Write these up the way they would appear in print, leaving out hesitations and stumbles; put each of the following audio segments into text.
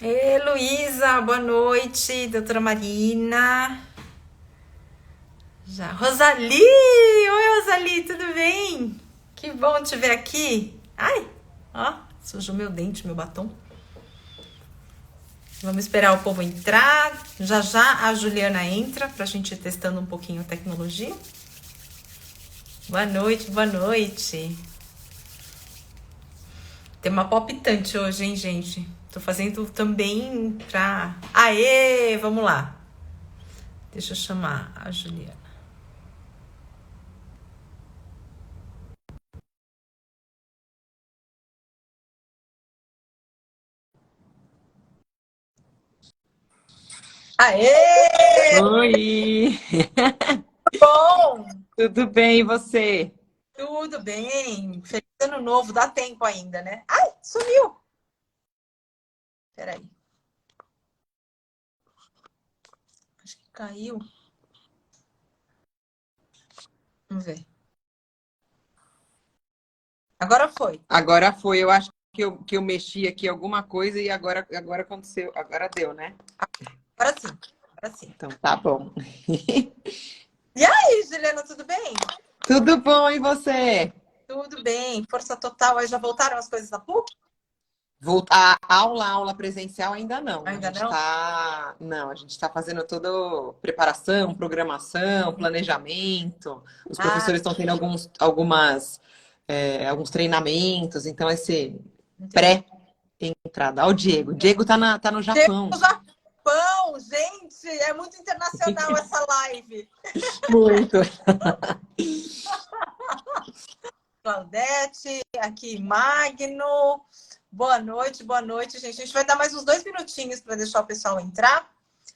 Ê, Luísa, boa noite, doutora Marina. Já. Rosali! Oi, Rosali, tudo bem? Que bom te ver aqui. Ai, ó, sujou meu dente, meu batom. Vamos esperar o povo entrar. Já já a Juliana entra pra gente ir testando um pouquinho a tecnologia. Boa noite, boa noite. Tem uma palpitante hoje, hein, gente? Tô fazendo também pra... Aê, vamos lá. Deixa eu chamar a Juliana. Aê! Oi, Bom, tudo bem e você? tudo bem. Feliz ano novo, dá tempo ainda, né? Ai, sumiu. Peraí, acho que caiu. Vamos ver. Agora foi. Agora foi, eu acho que eu mexi aqui alguma coisa e agora aconteceu, agora deu, né? Agora sim, agora sim. Então tá bom. E aí, Juliana, tudo bem? Tudo bom e você? Tudo bem, força total. Aí já voltaram as coisas da PUC? Voltar aula presencial ainda não. A Ainda gente não? tá, não, a gente tá fazendo toda preparação, programação, planejamento. Os Ah, professores estão tendo alguns treinamentos, então esse entendi. pré-entrada. Ó, o Diego. O Diego tá no Chega Japão. no Japão, gente, é muito internacional essa live. Muito. Claudete, aqui Magno. Boa noite, gente. A gente vai dar mais uns 2 minutinhos para deixar o pessoal entrar.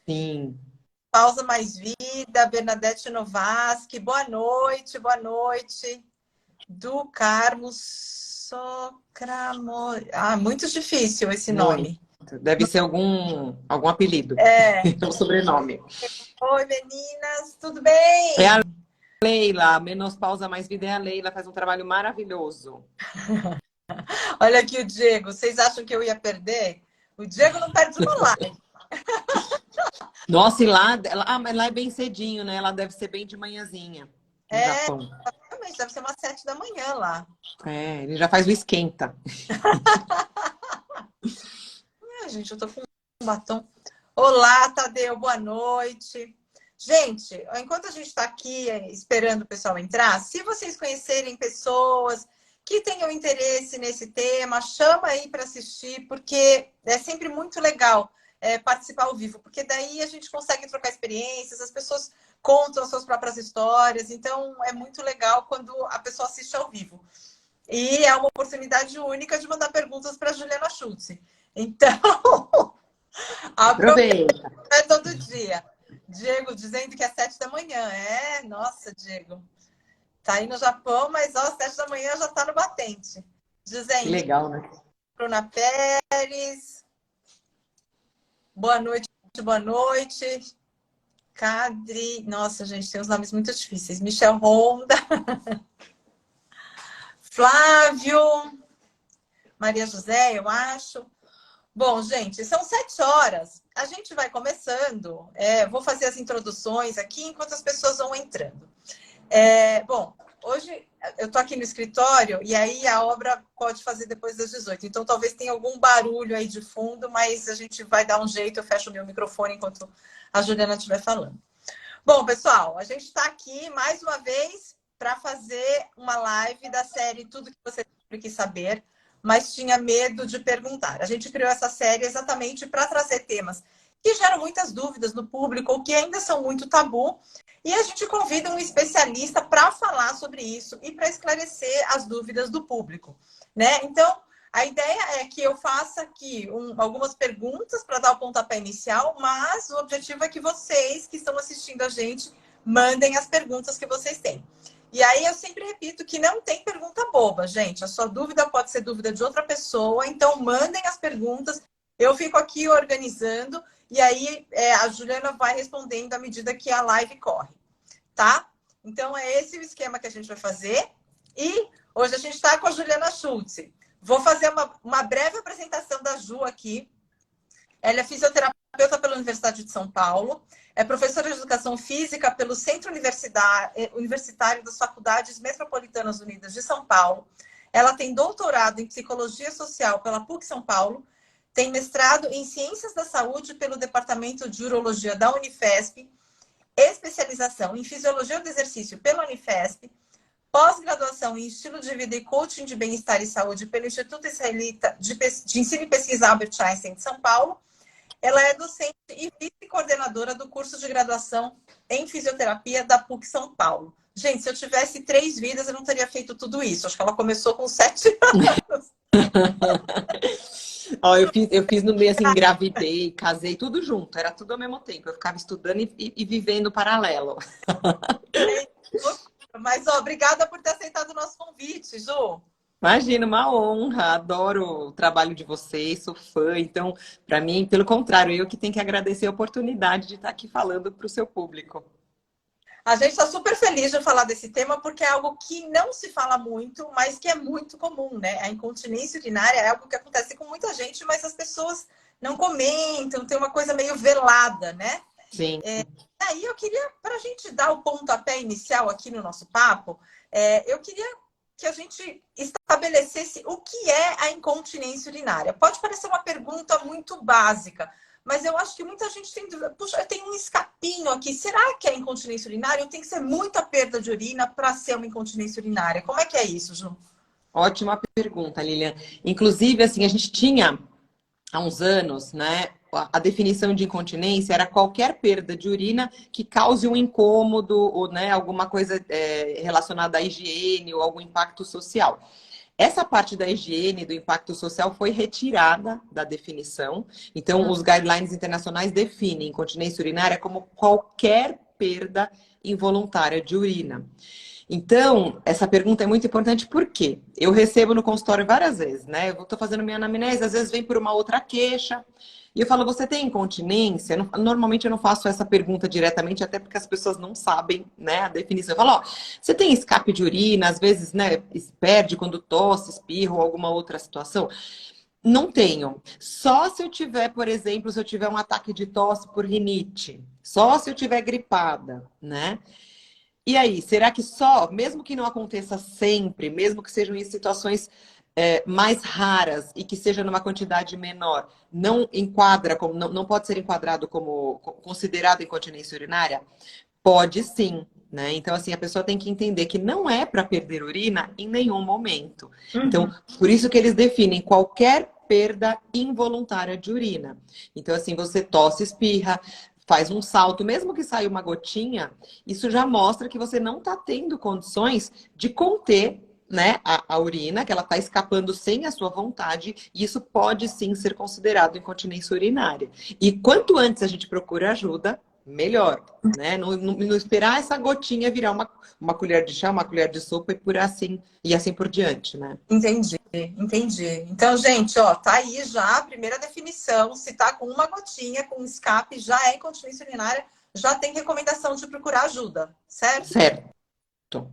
Sim. Pausa mais vida, Bernadette Novaski. Boa noite, boa noite. Do Carmo Socramo. Ah, muito difícil esse Muito. nome. Deve ser algum apelido. É. É o sobrenome. Oi, meninas, tudo É a bem? Leila, menos pausa, mais vida é a Leila, faz um trabalho maravilhoso. Olha aqui o Diego. Vocês acham que eu ia perder? O Diego não perde uma live. Nossa, e mas lá é bem cedinho, né? Lá deve ser bem de manhãzinha, no É, Japão. realmente, deve ser umas 7 da manhã lá. É, ele já faz o esquenta. Ah, gente, eu tô com um batom. Olá, Tadeu, boa noite. Gente, enquanto a gente está aqui esperando o pessoal entrar, se vocês conhecerem pessoas que tenham interesse nesse tema, chama aí para assistir, porque é sempre muito legal participar ao vivo, porque daí a gente consegue trocar experiências, as pessoas contam as suas próprias histórias, então é muito legal quando a pessoa assiste ao vivo. E é uma oportunidade única de mandar perguntas para Juliana Schultz. Então, aproveita, Aproveita. é todo dia. Diego dizendo que é 7 da manhã. É, nossa, Diego. Tá aí no Japão, mas ó, 7 da manhã já tá no batente. Que Dizendo, legal, né? Bruna Pérez. Boa noite, boa noite. Cadri. Nossa, gente, tem uns nomes muito difíceis. Michel Honda. Flávio. Maria José, eu acho. Bom, gente, são 7 horas. A gente vai começando. Vou fazer as introduções aqui enquanto as pessoas vão entrando. Bom, hoje eu estou aqui no escritório e aí a obra pode fazer depois das 18. Então, talvez tenha algum barulho aí de fundo, mas a gente vai dar um jeito. Eu fecho o meu microfone enquanto a Juliana estiver falando. Bom, pessoal, a gente está aqui mais uma vez para fazer uma live da série Tudo que você sempre quis saber, mas tinha medo de perguntar. A gente criou essa série exatamente para trazer temas que geram muitas dúvidas no público ou que ainda são muito tabu. E a gente convida um especialista para falar sobre isso e para esclarecer as dúvidas do público, né? Então, a ideia é que eu faça aqui algumas perguntas para dar o pontapé inicial, mas o objetivo é que vocês que estão assistindo a gente mandem as perguntas que vocês têm. E aí eu sempre repito que não tem pergunta boba, gente. A sua dúvida pode ser dúvida de outra pessoa, então mandem as perguntas. Eu fico aqui organizando e aí a Juliana vai respondendo à medida que a live corre, tá? Então é esse o esquema que a gente vai fazer. E hoje a gente está com a Juliana Schultz. Vou fazer uma breve apresentação da Ju aqui. Ela é fisioterapeuta pela Universidade de São Paulo, é professora de Educação Física pelo Centro Universitário das Faculdades Metropolitanas Unidas de São Paulo. Ela tem doutorado em Psicologia Social pela PUC São Paulo, tem mestrado em Ciências da Saúde pelo Departamento de Urologia da Unifesp, especialização em Fisiologia do Exercício pela Unifesp, pós-graduação em Estilo de Vida e Coaching de Bem-Estar e Saúde pelo Instituto Israelita de Ensino e Pesquisa Albert Einstein de São Paulo. Ela é docente e vice-coordenadora do curso de graduação em Fisioterapia da PUC São Paulo. Gente, se eu tivesse 3 vidas, eu não teria feito tudo isso. Acho que ela começou com 7 anos. Ó, eu fiz no meio assim, engravidei, casei, tudo junto, era tudo ao mesmo tempo. Eu ficava estudando e vivendo paralelo. Mas, ó, obrigada por ter aceitado o nosso convite, Ju. Imagina, uma honra, adoro o trabalho de vocês, sou fã. Então, para mim, pelo contrário, eu que tenho que agradecer a oportunidade de estar aqui falando para o seu público. A gente está super feliz de falar desse tema, porque é algo que não se fala muito, mas que é muito comum, né? A incontinência urinária é algo que acontece com muita gente, mas as pessoas não comentam, tem uma coisa meio velada, né? Sim. Aí eu queria, para a gente dar o pontapé inicial aqui no nosso papo, eu queria que a gente estabelecesse o que é a incontinência urinária. Pode parecer uma pergunta muito básica, mas eu acho que muita gente tem dúvida. Puxa, eu tenho um escapinho aqui. Será que é incontinência urinária? Ou tem que ser muita perda de urina para ser uma incontinência urinária? Como é que é isso, Ju? Ótima pergunta, Lilian. Inclusive, assim, a gente tinha há uns anos, né? A definição de incontinência era qualquer perda de urina que cause um incômodo ou, né, alguma coisa relacionada à higiene ou algum impacto social. Essa parte da higiene, do impacto social, foi retirada da definição. Então, os guidelines internacionais definem incontinência urinária como qualquer perda involuntária de urina. Então, essa pergunta é muito importante porque eu recebo no consultório várias vezes, né? Eu estou fazendo minha anamnese, às vezes vem por uma outra queixa. E eu falo, você tem incontinência? Normalmente eu não faço essa pergunta diretamente, até porque as pessoas não sabem, né, a definição. Eu falo, ó, você tem escape de urina, às vezes, né, perde quando tosse, espirra ou alguma outra situação? Não tenho. Só se eu tiver, por exemplo, se eu tiver um ataque de tosse por rinite. Só se eu tiver gripada, né? E aí, será que só, mesmo que não aconteça sempre, mesmo que sejam em situações mais raras e que seja numa quantidade menor, não enquadra como, não pode ser enquadrado como considerado incontinência urinária? Pode sim, né? Então, assim, a pessoa tem que entender que não é para perder urina em nenhum momento. Então, por isso que eles definem qualquer perda involuntária de urina. Então, assim, você tosse, espirra, faz um salto, mesmo que saia uma gotinha, isso já mostra que você não está tendo condições de conter, né, a urina, que ela está escapando sem a sua vontade, e isso pode sim ser considerado incontinência urinária. E quanto antes a gente procura ajuda, melhor, né? Não esperar essa gotinha virar uma colher de chá, uma colher de sopa e assim por diante, né? Entendi. Então, gente, ó, tá aí já a primeira definição. Se tá com uma gotinha, com escape, já é incontinência urinária, já tem recomendação de procurar ajuda, certo? Certo.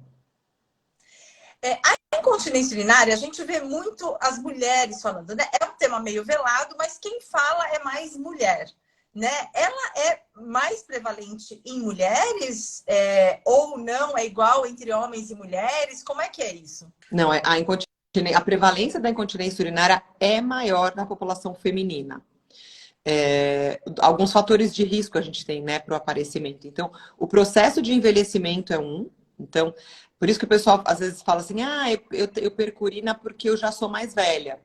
A incontinência urinária, a gente vê muito as mulheres falando, né? É um tema meio velado, mas quem fala é mais mulher, né? Ela é mais prevalente em mulheres ou não? É igual entre homens e mulheres? Como é que é isso? Não, a prevalência da incontinência urinária é maior na população feminina. Alguns fatores de risco a gente tem, né, para o aparecimento. Então, o processo de envelhecimento é um. Então, por isso que o pessoal às vezes fala assim, eu perco urina porque eu já sou mais velha,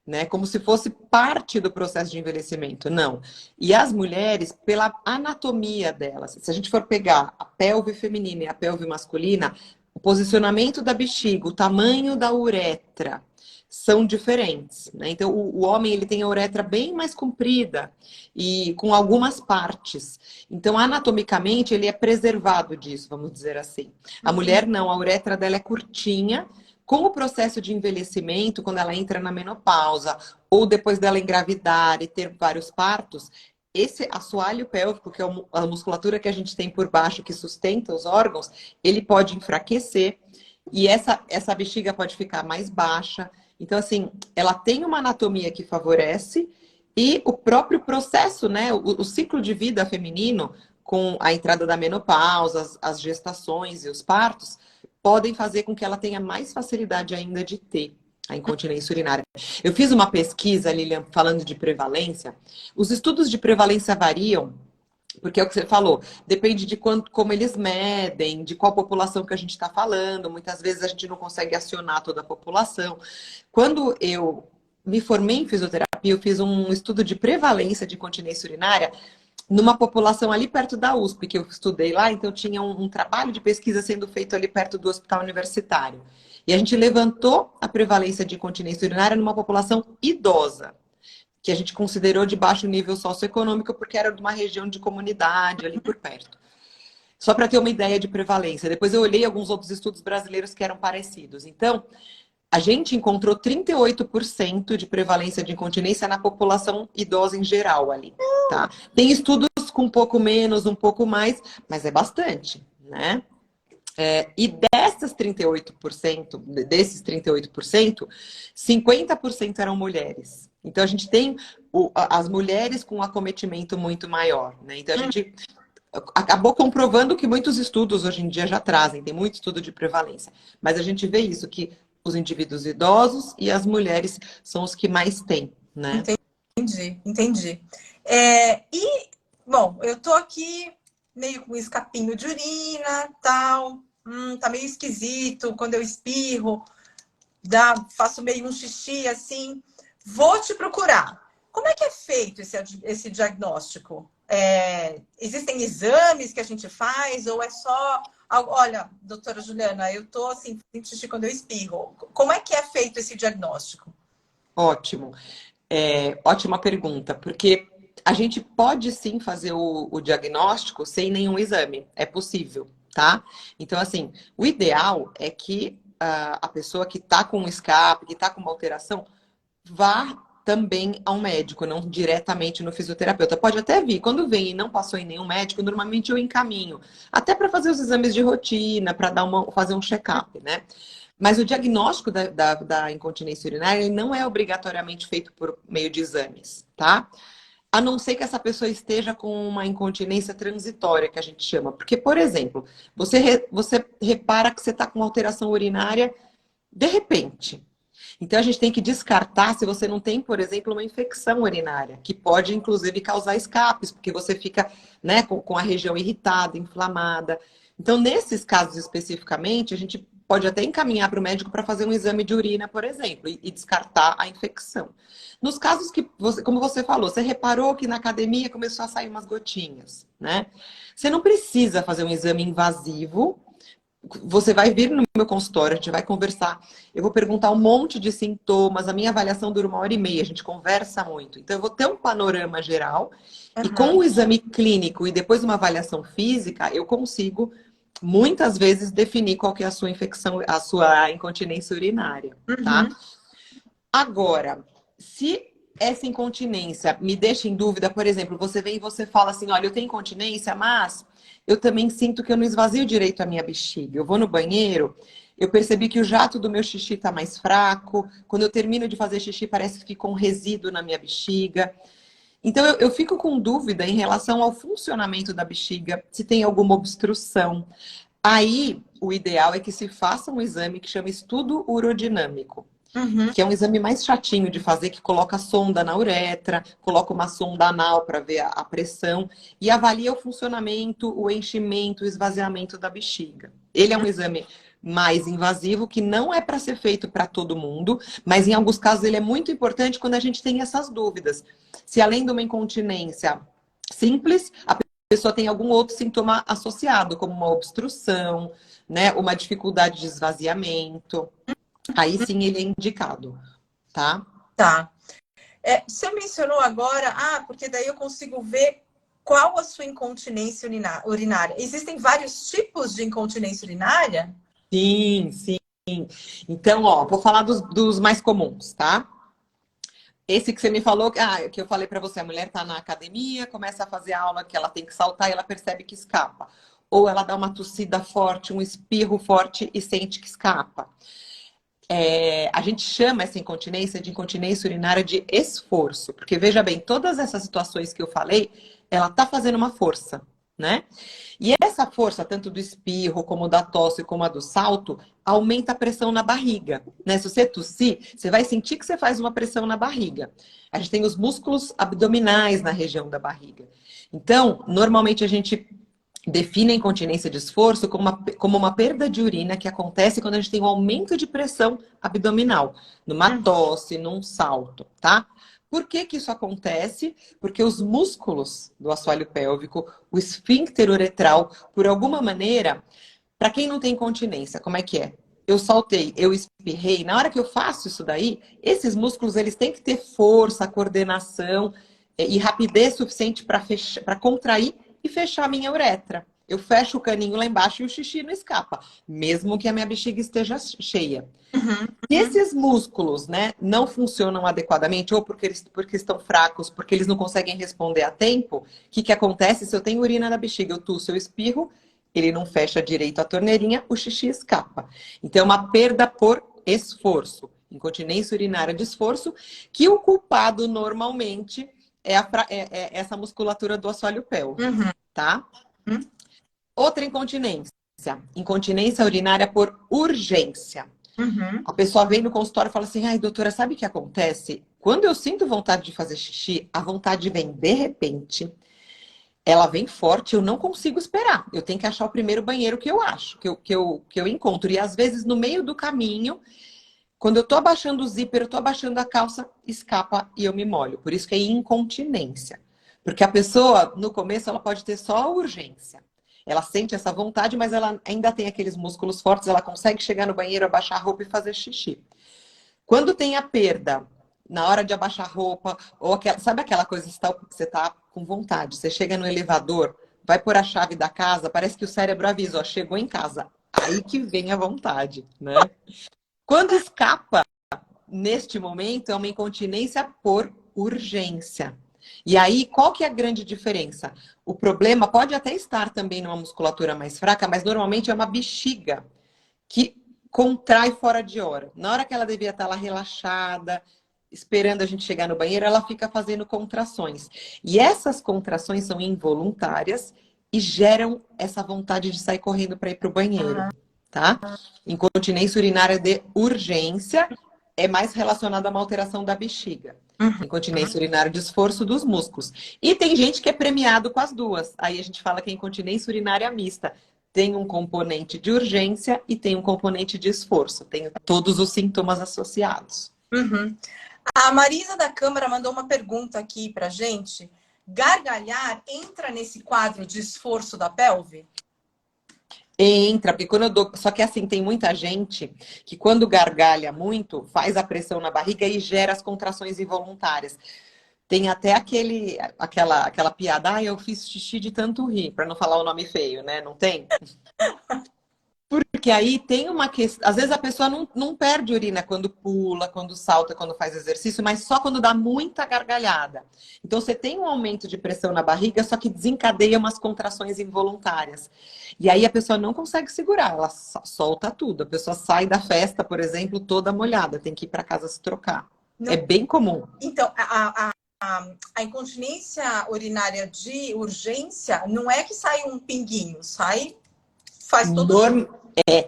né? Como se fosse parte do processo de envelhecimento. Não. E as mulheres, pela anatomia delas, se a gente for pegar a pelve feminina e a pelve masculina, o posicionamento da bexiga, o tamanho da uretra são diferentes, né? Então, o homem ele tem a uretra bem mais comprida e com algumas partes. Então, anatomicamente, ele é preservado disso, vamos dizer assim. A mulher não, a uretra dela é curtinha. Com o processo de envelhecimento, quando ela entra na menopausa, ou depois dela engravidar e ter vários partos, esse assoalho pélvico, que é a musculatura que a gente tem por baixo, que sustenta os órgãos, ele pode enfraquecer e essa bexiga pode ficar mais baixa. Então, assim, ela tem uma anatomia que favorece E o próprio processo, né, o ciclo de vida feminino, com a entrada da menopausa, as gestações e os partos, podem fazer com que ela tenha mais facilidade ainda de ter a incontinência urinária. Eu fiz uma pesquisa, Lilian, falando de prevalência. Os estudos de prevalência variam, porque é o que você falou, depende de quanto, como eles medem, de qual população que a gente está falando. Muitas vezes a gente não consegue acionar toda a população. Quando eu me formei em fisioterapia, eu fiz um estudo de prevalência de incontinência urinária numa população ali perto da USP, que eu estudei lá, então tinha um trabalho de pesquisa sendo feito ali perto do hospital universitário. E a gente levantou a prevalência de incontinência urinária numa população idosa, que a gente considerou de baixo nível socioeconômico, porque era de uma região de comunidade ali por perto. Só para ter uma ideia de prevalência. Depois eu olhei alguns outros estudos brasileiros que eram parecidos. Então, a gente encontrou 38% de prevalência de incontinência na população idosa em geral ali, tá? Tem estudos com um pouco menos, um pouco mais, mas é bastante, né? E dessas 38%, desses 38%, 50% eram mulheres. Então, a gente tem as mulheres com um acometimento muito maior, né? Então, a gente acabou comprovando que muitos estudos hoje em dia já trazem, tem muito estudo de prevalência. Mas a gente vê isso, que os indivíduos idosos e as mulheres são os que mais têm, né? Entendi. Bom, eu tô aqui meio com um escapinho de urina, tal. Tá meio esquisito quando eu espirro, faço meio um xixi assim. Vou te procurar. Como é que é feito esse diagnóstico? Existem exames que a gente faz ou é só... Olha, doutora Juliana, eu tô assim, fazendo xixi quando eu espirro. Como é que é feito esse diagnóstico? Ótimo. Ótima pergunta, porque a gente pode sim fazer o diagnóstico sem nenhum exame. É possível, tá? Então, assim, o ideal é que a pessoa que está com um escape, que está com uma alteração, vá também ao médico, não diretamente no fisioterapeuta. Pode até vir. Quando vem e não passou em nenhum médico, normalmente eu encaminho. Até para fazer os exames de rotina, para fazer um check-up, né? Mas o diagnóstico da incontinência urinária ele não é obrigatoriamente feito por meio de exames, tá? A não ser que essa pessoa esteja com uma incontinência transitória, que a gente chama. Porque, por exemplo, você repara que você está com alteração urinária de repente. Então, a gente tem que descartar se você não tem, por exemplo, uma infecção urinária, que pode, inclusive, causar escapes, porque você fica, né, com a região irritada, inflamada. Então, nesses casos especificamente, a gente pode até encaminhar para o médico para fazer um exame de urina, por exemplo, e descartar a infecção. Nos casos que, como você falou, você reparou que na academia começou a sair umas gotinhas, né? Você não precisa fazer um exame invasivo. Você vai vir no meu consultório, a gente vai conversar. Eu vou perguntar um monte de sintomas. A minha avaliação dura 1h30, a gente conversa muito. Então, eu vou ter um panorama geral. E com o exame clínico e depois uma avaliação física, eu consigo, muitas vezes, definir qual que é a sua infecção, a sua incontinência urinária, tá? Agora, se essa incontinência me deixa em dúvida, por exemplo, você vem e você fala assim, olha, eu tenho incontinência, mas eu também sinto que eu não esvazio direito a minha bexiga. Eu vou no banheiro, eu percebi que o jato do meu xixi está mais fraco. Quando eu termino de fazer xixi, parece que fica um resíduo na minha bexiga. Então, eu fico com dúvida em relação ao funcionamento da bexiga, se tem alguma obstrução. Aí, o ideal é que se faça um exame que chama estudo urodinâmico. Que é um exame mais chatinho de fazer, que coloca sonda na uretra, coloca uma sonda anal para ver a pressão e avalia o funcionamento, o enchimento, o esvaziamento da bexiga. Ele é um exame mais invasivo, que não é para ser feito para todo mundo, mas em alguns casos ele é muito importante quando a gente tem essas dúvidas. Se além de uma incontinência simples, a pessoa tem algum outro sintoma associado, como uma obstrução, né, uma dificuldade de esvaziamento. Aí sim ele é indicado, tá? Tá. Você mencionou agora, porque daí eu consigo ver qual a sua incontinência urinária. Existem vários tipos de incontinência urinária? Sim, sim. Então, ó, vou falar dos mais comuns, tá? Esse que você me falou, que eu falei pra você, a mulher tá na academia, começa a fazer aula que ela tem que saltar e ela percebe que escapa. Ou ela dá uma tossida forte, um espirro forte e sente que escapa. A gente chama essa incontinência de incontinência urinária de esforço, porque veja bem, todas essas situações que eu falei, ela tá fazendo uma força, né? E essa força, tanto do espirro, como da tosse, como a do salto, aumenta a pressão na barriga, né? Se você tossir, você vai sentir que você faz uma pressão na barriga. A gente tem os músculos abdominais na região da barriga. Então, normalmente a gente define a incontinência de esforço como uma perda de urina que acontece quando a gente tem um aumento de pressão abdominal, numa tosse, num salto, tá? Por que que isso acontece? Porque os músculos do assoalho pélvico, o esfíncter uretral, por alguma maneira, para quem não tem incontinência, como é que é? Eu saltei, eu espirrei. Na hora que eu faço isso daí, esses músculos eles têm que ter força, coordenação e rapidez suficiente para contrair e fechar a minha uretra. Eu fecho o caninho lá embaixo e o xixi não escapa, mesmo que a minha bexiga esteja cheia. Se esses músculos, né, não funcionam adequadamente, ou porque estão fracos, porque eles não conseguem responder a tempo, o que que acontece? Se eu tenho urina na bexiga, eu tuço, eu espirro, ele não fecha direito a torneirinha, o xixi escapa. Então, é uma perda por esforço. Incontinência urinária de esforço, que o culpado normalmente é essa musculatura do assoalho pélvico, tá? Outra incontinência. Incontinência urinária por urgência. A pessoa vem no consultório e fala assim, ai, doutora, sabe o que acontece? Quando eu sinto vontade de fazer xixi, a vontade vem de repente, ela vem forte, eu não consigo esperar. Eu tenho que achar o primeiro banheiro que eu acho, que eu encontro. E às vezes, no meio do caminho, quando eu tô abaixando o zíper, eu tô abaixando a calça, escapa e eu me molho. Por isso que é incontinência. Porque a pessoa, no começo, ela pode ter só urgência. Ela sente essa vontade, mas ela ainda tem aqueles músculos fortes, ela consegue chegar no banheiro, abaixar a roupa e fazer xixi. Quando tem a perda, na hora de abaixar a roupa, ou sabe aquela coisa que você tá com vontade, você chega no elevador, vai pôr a chave da casa, parece que o cérebro avisa, ó, chegou em casa. Aí que vem a vontade, né? Quando escapa, neste momento, é uma incontinência por urgência. E aí, qual que é a grande diferença? O problema pode até estar também numa musculatura mais fraca, mas normalmente é uma bexiga que contrai fora de hora. Na hora que ela devia estar lá relaxada, esperando a gente chegar no banheiro, ela fica fazendo contrações. E essas contrações são involuntárias e geram essa vontade de sair correndo para ir para o banheiro, tá? Incontinência urinária de urgência é mais relacionada a uma alteração da bexiga. Incontinência urinária de esforço dos músculos. E tem gente que é premiado com as duas. Aí a gente fala que é incontinência urinária mista. Tem um componente de urgência e tem um componente de esforço. Tem todos os sintomas associados. A Marisa da Câmara mandou uma pergunta aqui pra gente. Gargalhar entra nesse quadro de esforço da pelve? Entra, porque quando eu dou. Só que assim, tem muita gente que quando gargalha muito, faz a pressão na barriga e gera as contrações involuntárias. Tem até aquela piada, ah, eu fiz xixi de tanto rir, para não falar o nome feio, né? Não tem? Porque aí tem uma questão. Às vezes a pessoa não perde urina quando pula, quando salta, quando faz exercício, mas só quando dá muita gargalhada. Então você tem um aumento de pressão na barriga, só que desencadeia umas contrações involuntárias. E aí a pessoa não consegue segurar, ela solta tudo. A pessoa sai da festa, por exemplo, toda molhada, tem que ir para casa se trocar. Não. É bem comum. Então, a incontinência urinária de urgência não é que sai um pinguinho, faz todo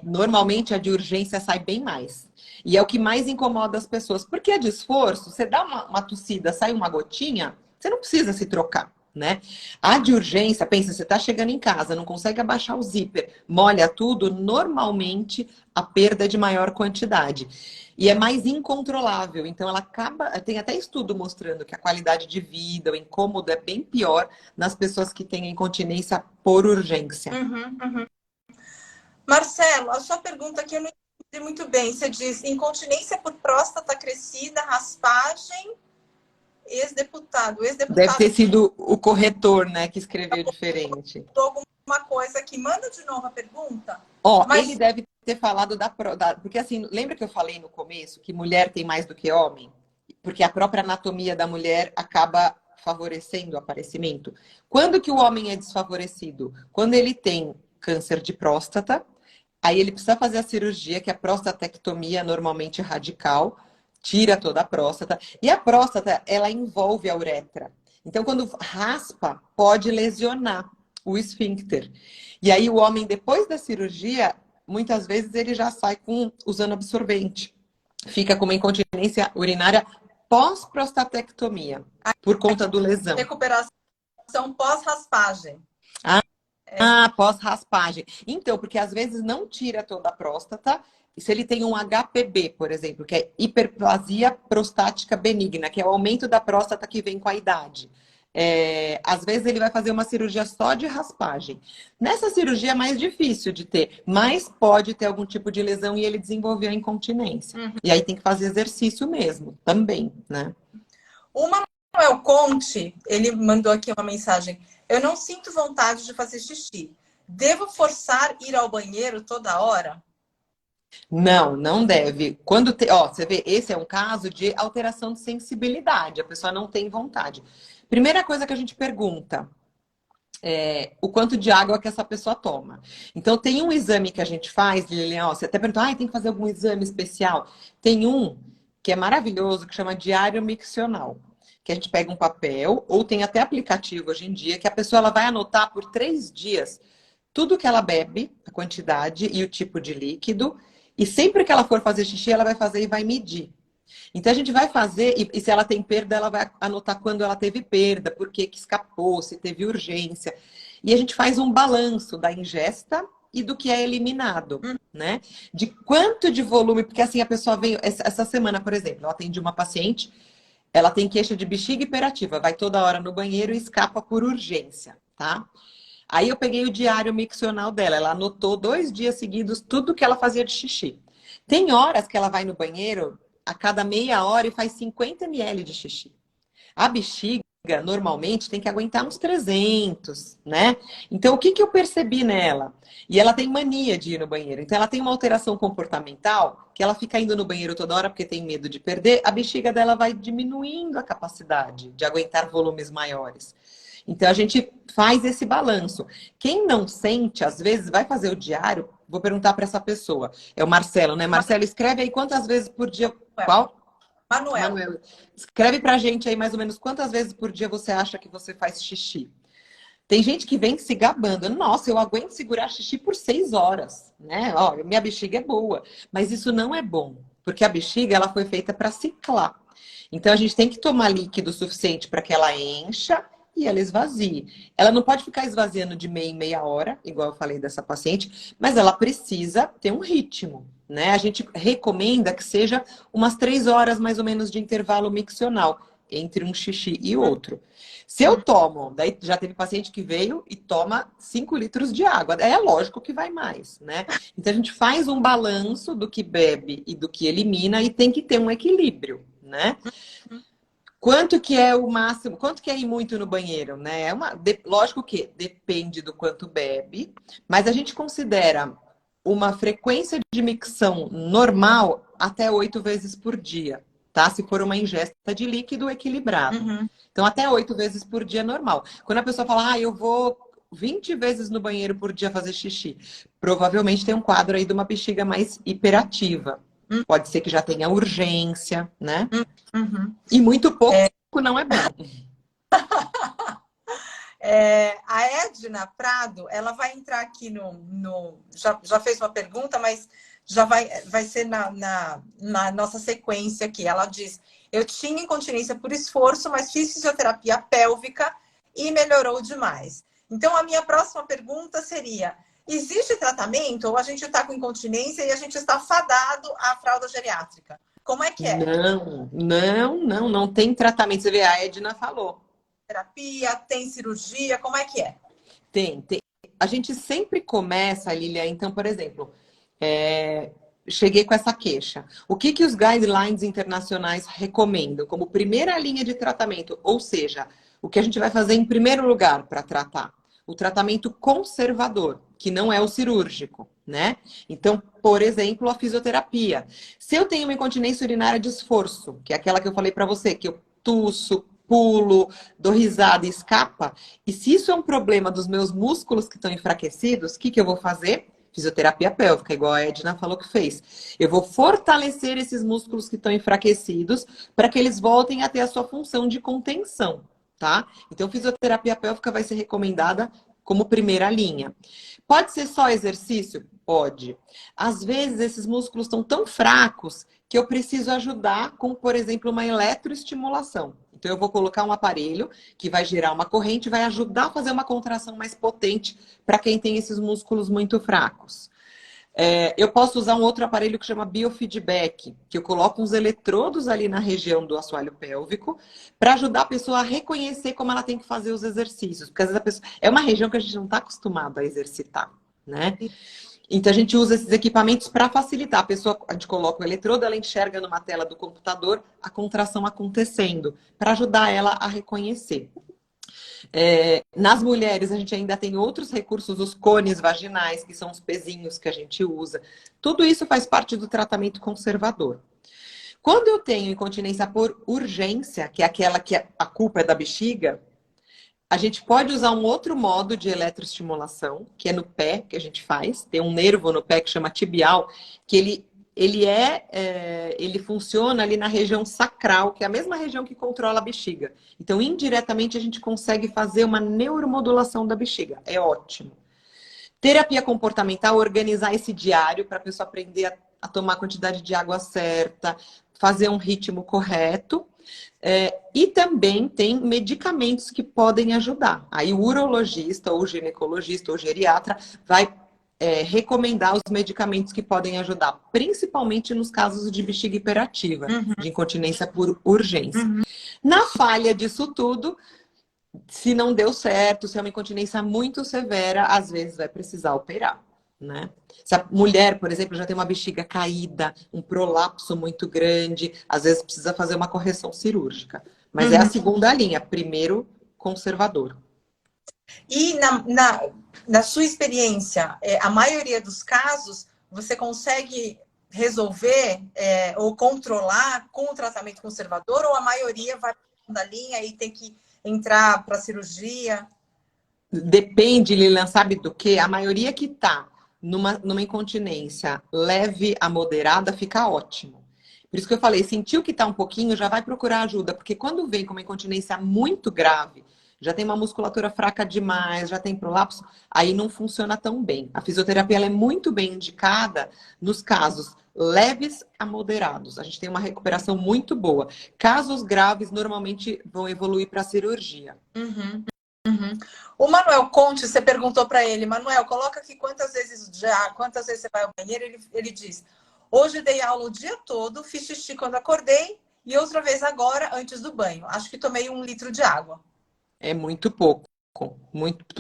Normalmente a de urgência sai bem mais. E é o que mais incomoda as pessoas. Porque a de esforço, você dá uma tossida, sai uma gotinha, você não precisa se trocar, né? A de urgência, pensa, você tá chegando em casa, não consegue abaixar o zíper, molha tudo, normalmente a perda é de maior quantidade. E é mais incontrolável. Então ela acaba. Tem até estudo mostrando que a qualidade de vida, o incômodo é bem pior nas pessoas que têm incontinência por urgência. Marcelo, a sua pergunta aqui eu não entendi muito bem. Você diz incontinência por próstata crescida, raspagem, ex-deputado. Deve ter sido o corretor, né, que escreveu diferente. Alguma coisa aqui. Manda de novo a pergunta. Ele deve ter falado porque assim, lembra que eu falei no começo que mulher tem mais do que homem? Porque a própria anatomia da mulher acaba favorecendo o aparecimento. Quando que o homem é desfavorecido? Quando ele tem câncer de próstata Aí ele precisa fazer a cirurgia, que é a prostatectomia, normalmente radical, tira toda a próstata. E a próstata, ela envolve a uretra. Então, quando raspa, pode lesionar o esfíncter. E aí o homem, depois da cirurgia, muitas vezes ele já sai usando absorvente. Fica com uma incontinência urinária pós-prostatectomia, por conta do lesão. Recuperação pós-raspagem. Pós-raspagem. Então, porque às vezes não tira toda a próstata. E se ele tem um HPB, por exemplo, que é hiperplasia prostática benigna, que é o aumento da próstata que vem com a idade. Às vezes ele vai fazer uma cirurgia só de raspagem. Nessa cirurgia é mais difícil de ter, mas pode ter algum tipo de lesão e ele desenvolveu a incontinência. E aí tem que fazer exercício mesmo, também, né? O Manuel Conte, ele mandou aqui uma mensagem. Eu não sinto vontade de fazer xixi. Devo forçar ir ao banheiro toda hora? Não, não deve. Você vê, esse é um caso de alteração de sensibilidade. A pessoa não tem vontade. Primeira coisa que a gente pergunta é o quanto de água que essa pessoa toma. Então, tem um exame que a gente faz, Lilian, você até perguntou, tem que fazer algum exame especial? Tem um que é maravilhoso, que chama diário miccional. Que a gente pega um papel, ou tem até aplicativo hoje em dia, que a pessoa ela vai anotar por 3 dias tudo que ela bebe, a quantidade e o tipo de líquido. E sempre que ela for fazer xixi, ela vai fazer e vai medir. Então a gente vai fazer, e se ela tem perda, ela vai anotar quando ela teve perda, por que escapou, se teve urgência. E a gente faz um balanço da ingesta e do que é eliminado, né? De quanto de volume, porque assim a pessoa veio, essa semana, por exemplo, eu atendi uma paciente, ela tem queixa de bexiga hiperativa, vai toda hora no banheiro e escapa por urgência, tá? Aí eu peguei o diário miccional dela, ela anotou 2 dias seguidos tudo que ela fazia de xixi. Tem horas que ela vai no banheiro a cada meia hora e faz 50 ml de xixi. A bexiga, normalmente, tem que aguentar uns 300, né? Então, o que eu percebi nela? E ela tem mania de ir no banheiro. Então, ela tem uma alteração comportamental, que ela fica indo no banheiro toda hora porque tem medo de perder. A bexiga dela vai diminuindo a capacidade de aguentar volumes maiores. Então, a gente faz esse balanço. Quem não sente, às vezes, vai fazer o diário. Vou perguntar para essa pessoa. É o Marcelo, né? Marcelo, escreve aí quantas vezes por dia... Qual? Manuel. Escreve pra gente aí mais ou menos quantas vezes por dia você acha que você faz xixi. Tem gente que vem se gabando. Nossa, eu aguento segurar xixi por 6 horas, né? Ó, minha bexiga é boa. Mas isso não é bom, porque a bexiga ela foi feita para ciclar. Então a gente tem que tomar líquido suficiente para que ela encha e ela esvazie. Ela não pode ficar esvaziando de meia em meia hora, igual eu falei dessa paciente, mas ela precisa ter um ritmo, né? A gente recomenda que seja umas 3 horas mais ou menos de intervalo miccional entre um xixi e outro. Se eu tomo, daí já teve paciente que veio e toma 5 litros de água. É lógico que vai mais, né? Então a gente faz um balanço do que bebe e do que elimina e tem que ter um equilíbrio, né? Quanto que é o máximo? Quanto que é ir muito no banheiro, né? Lógico que depende do quanto bebe, mas a gente considera uma frequência de micção normal até 8 vezes por dia, tá? Se for uma ingesta de líquido equilibrado. Então, até 8 vezes por dia é normal. Quando a pessoa fala, eu vou 20 vezes no banheiro por dia fazer xixi, provavelmente tem um quadro aí de uma bexiga mais hiperativa. Pode ser que já tenha urgência, né? E muito pouco não é bom. A Edna Prado, ela vai entrar aqui já fez uma pergunta, mas já vai ser na nossa sequência aqui. Ela diz, eu tinha incontinência por esforço, mas fiz fisioterapia pélvica e melhorou demais. Então, a minha próxima pergunta seria, existe tratamento ou a gente está com incontinência e a gente está fadado à fralda geriátrica? Como é que é? Não tem tratamento. Você vê, a Edna falou. Terapia, tem cirurgia, como é que é? Tem. A gente sempre começa, Lilia, então, por exemplo, cheguei com essa queixa. O que os guidelines internacionais recomendam como primeira linha de tratamento? Ou seja, o que a gente vai fazer em primeiro lugar para tratar? O tratamento conservador, que não é o cirúrgico, né? Então, por exemplo, a fisioterapia. Se eu tenho uma incontinência urinária de esforço, que é aquela que eu falei para você, que eu tuço, pulo, dou risada e escapa, e se isso é um problema dos meus músculos que estão enfraquecidos, o que eu vou fazer? fisioterapia pélvica, igual a Edna falou que fez. Eu vou fortalecer esses músculos que estão enfraquecidos para que eles voltem a ter a sua função de contenção, tá? Então, fisioterapia pélvica vai ser recomendada como primeira linha. Pode ser só exercício? Pode. Às vezes, esses músculos estão tão fracos que eu preciso ajudar com, por exemplo, uma eletroestimulação. Então, eu vou colocar um aparelho que vai gerar uma corrente e vai ajudar a fazer uma contração mais potente para quem tem esses músculos muito fracos. Eu posso usar um outro aparelho que chama biofeedback, que eu coloco uns eletrodos ali na região do assoalho pélvico para ajudar a pessoa a reconhecer como ela tem que fazer os exercícios. Porque às vezes a pessoa... é uma região que a gente não está acostumado a exercitar, né? Então, a gente usa esses equipamentos para facilitar. A gente coloca o eletrodo, ela enxerga numa tela do computador a contração acontecendo, para ajudar ela a reconhecer. Nas mulheres, a gente ainda tem outros recursos, os cones vaginais, que são os pezinhos que a gente usa. Tudo isso faz parte do tratamento conservador. Quando eu tenho incontinência por urgência, que é aquela que a culpa é da bexiga, a gente pode usar um outro modo de eletroestimulação, que é no pé, que a gente faz. Tem um nervo no pé que chama tibial, que ele funciona ali na região sacral, que é a mesma região que controla a bexiga. Então, indiretamente, a gente consegue fazer uma neuromodulação da bexiga. É ótimo. Terapia comportamental, organizar esse diário para a pessoa aprender a tomar a quantidade de água certa, fazer um ritmo correto. E também tem medicamentos que podem ajudar. Aí o urologista, ou ginecologista, ou geriatra vai recomendar os medicamentos que podem ajudar, principalmente nos casos de bexiga hiperativa, de incontinência por urgência. Na falha disso tudo, se não deu certo, se é uma incontinência muito severa, às vezes vai precisar operar, né? Se a mulher, por exemplo, já tem uma bexiga caída, um prolapso muito grande, às vezes precisa fazer uma correção cirúrgica. Mas é a segunda linha, primeiro conservador. E na sua experiência, a maioria dos casos, você consegue resolver ou controlar com o tratamento conservador, ou a maioria vai da linha e tem que entrar para cirurgia? Depende, Lilian, sabe do quê? A maioria que está numa incontinência leve a moderada fica ótimo. Por isso que eu falei, sentiu que está um pouquinho, já vai procurar ajuda. Porque quando vem com uma incontinência muito grave, já tem uma musculatura fraca demais, já tem prolapso, aí não funciona tão bem. A fisioterapia ela é muito bem indicada nos casos leves a moderados. A gente tem uma recuperação muito boa. Casos graves normalmente vão evoluir para a cirurgia. O Manuel Conte, você perguntou para ele, Manuel, coloca aqui quantas vezes você vai ao banheiro. Ele diz: hoje dei aula o dia todo, fiz xixi quando acordei e outra vez agora, antes do banho. Acho que tomei 1 litro de água. É muito pouco.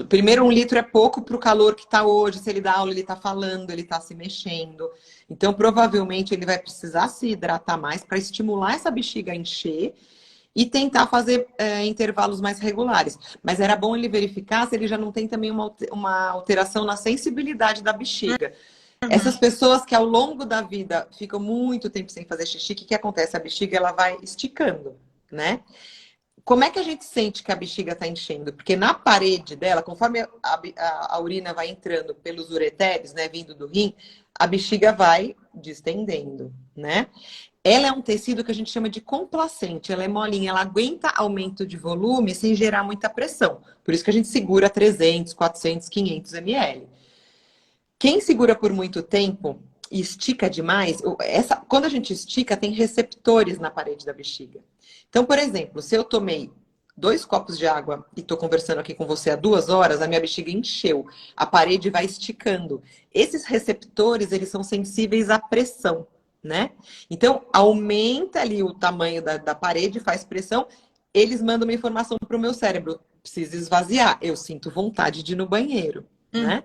Primeiro, 1 litro é pouco para o calor que está hoje. Se ele dá aula, ele está falando, ele está se mexendo. Então, provavelmente, ele vai precisar se hidratar mais para estimular essa bexiga a encher e tentar fazer intervalos mais regulares. Mas era bom ele verificar se ele já não tem também uma alteração na sensibilidade da bexiga. Essas pessoas que ao longo da vida ficam muito tempo sem fazer xixi, o que acontece? A bexiga ela vai esticando, né? Como é que a gente sente que a bexiga está enchendo? Porque na parede dela, conforme a urina vai entrando pelos ureteres, né, vindo do rim, a bexiga vai distendendo, né? Ela é um tecido que a gente chama de complacente. Ela é molinha, ela aguenta aumento de volume sem gerar muita pressão. Por isso que a gente segura 300, 400, 500 ml. Quem segura por muito tempo e estica demais, quando a gente estica, tem receptores na parede da bexiga. Então, por exemplo, se eu tomei 2 copos de água e estou conversando aqui com você há 2 horas, a minha bexiga encheu. A parede vai esticando. Esses receptores, eles são sensíveis à pressão, né? Então, aumenta ali o tamanho da parede, faz pressão, eles mandam uma informação para o meu cérebro. Precisa esvaziar. Eu sinto vontade de ir no banheiro, né?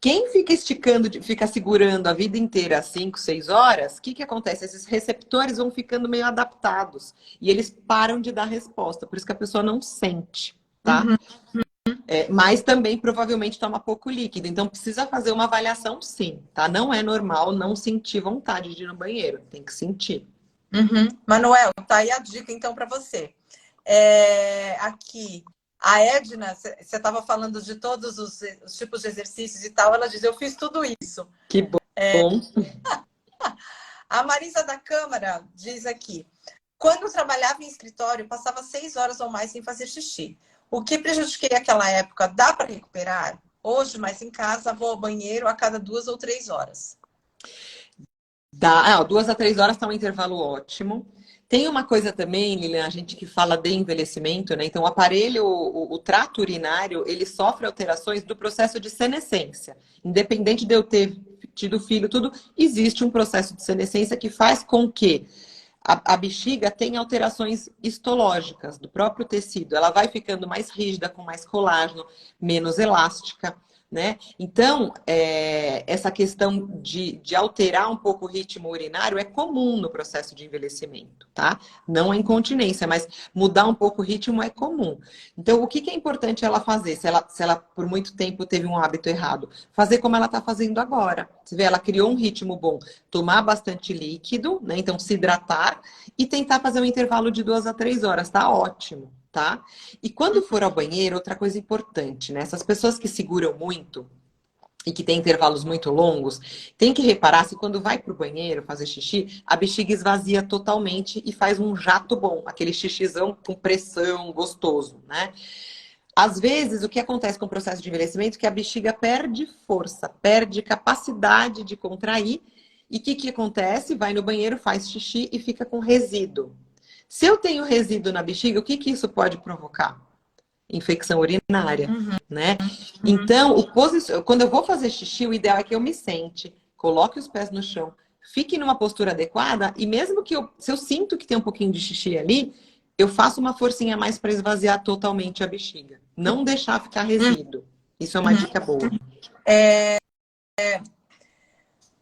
Quem fica esticando, fica segurando a vida inteira 5, 6 horas, o que acontece? Esses receptores vão ficando meio adaptados e eles param de dar resposta. Por isso que a pessoa não sente, tá? Mas também provavelmente toma pouco líquido. Então precisa fazer uma avaliação sim, tá? Não é normal não sentir vontade de ir no banheiro. Tem que sentir. Manuel, tá aí a dica então para você. Aqui, A Edna, você estava falando de todos os tipos de exercícios e tal, ela diz, eu fiz tudo isso. Que bom. A Marisa da Câmara diz aqui, quando eu trabalhava em escritório, passava 6 horas ou mais sem fazer xixi. O que prejudiquei aquela época, dá para recuperar? Hoje, mais em casa, vou ao banheiro a cada 2 ou 3 horas. Dá, 2 a 3 horas está um intervalo ótimo. Tem uma coisa também, Lilian, a gente que fala de envelhecimento, né? Então, o aparelho, o trato urinário, ele sofre alterações do processo de senescência. Independente de eu ter tido filho, tudo, existe um processo de senescência que faz com que a bexiga tenha alterações histológicas do próprio tecido. Ela vai ficando mais rígida, com mais colágeno, menos elástica. Né? Então, essa questão de alterar um pouco o ritmo urinário é comum no processo de envelhecimento, tá? Não é incontinência, mas mudar um pouco o ritmo é comum. Então, o que é importante ela fazer? Se ela por muito tempo teve um hábito errado, fazer como ela está fazendo agora. Você vê, ela criou um ritmo bom, tomar bastante líquido, né? Então, se hidratar e tentar fazer um intervalo de 2 a 3 horas, tá ótimo. Tá? E quando for ao banheiro, outra coisa importante, né? Essas pessoas que seguram muito e que têm intervalos muito longos, tem que reparar se quando vai para o banheiro fazer xixi, a bexiga esvazia totalmente e faz um jato bom, aquele xixizão com pressão, gostoso, né? Às vezes, o que acontece com o processo de envelhecimento é que a bexiga perde força, perde capacidade de contrair. E o que acontece? Vai no banheiro, faz xixi e fica com resíduo. Se eu tenho resíduo na bexiga, o que isso pode provocar? Infecção urinária, né? Então, quando eu vou fazer xixi, o ideal é que eu me sente, coloque os pés no chão, fique numa postura adequada e mesmo que se eu sinto que tem um pouquinho de xixi ali, eu faço uma forcinha a mais para esvaziar totalmente a bexiga. Não deixar ficar resíduo. Isso é uma dica boa.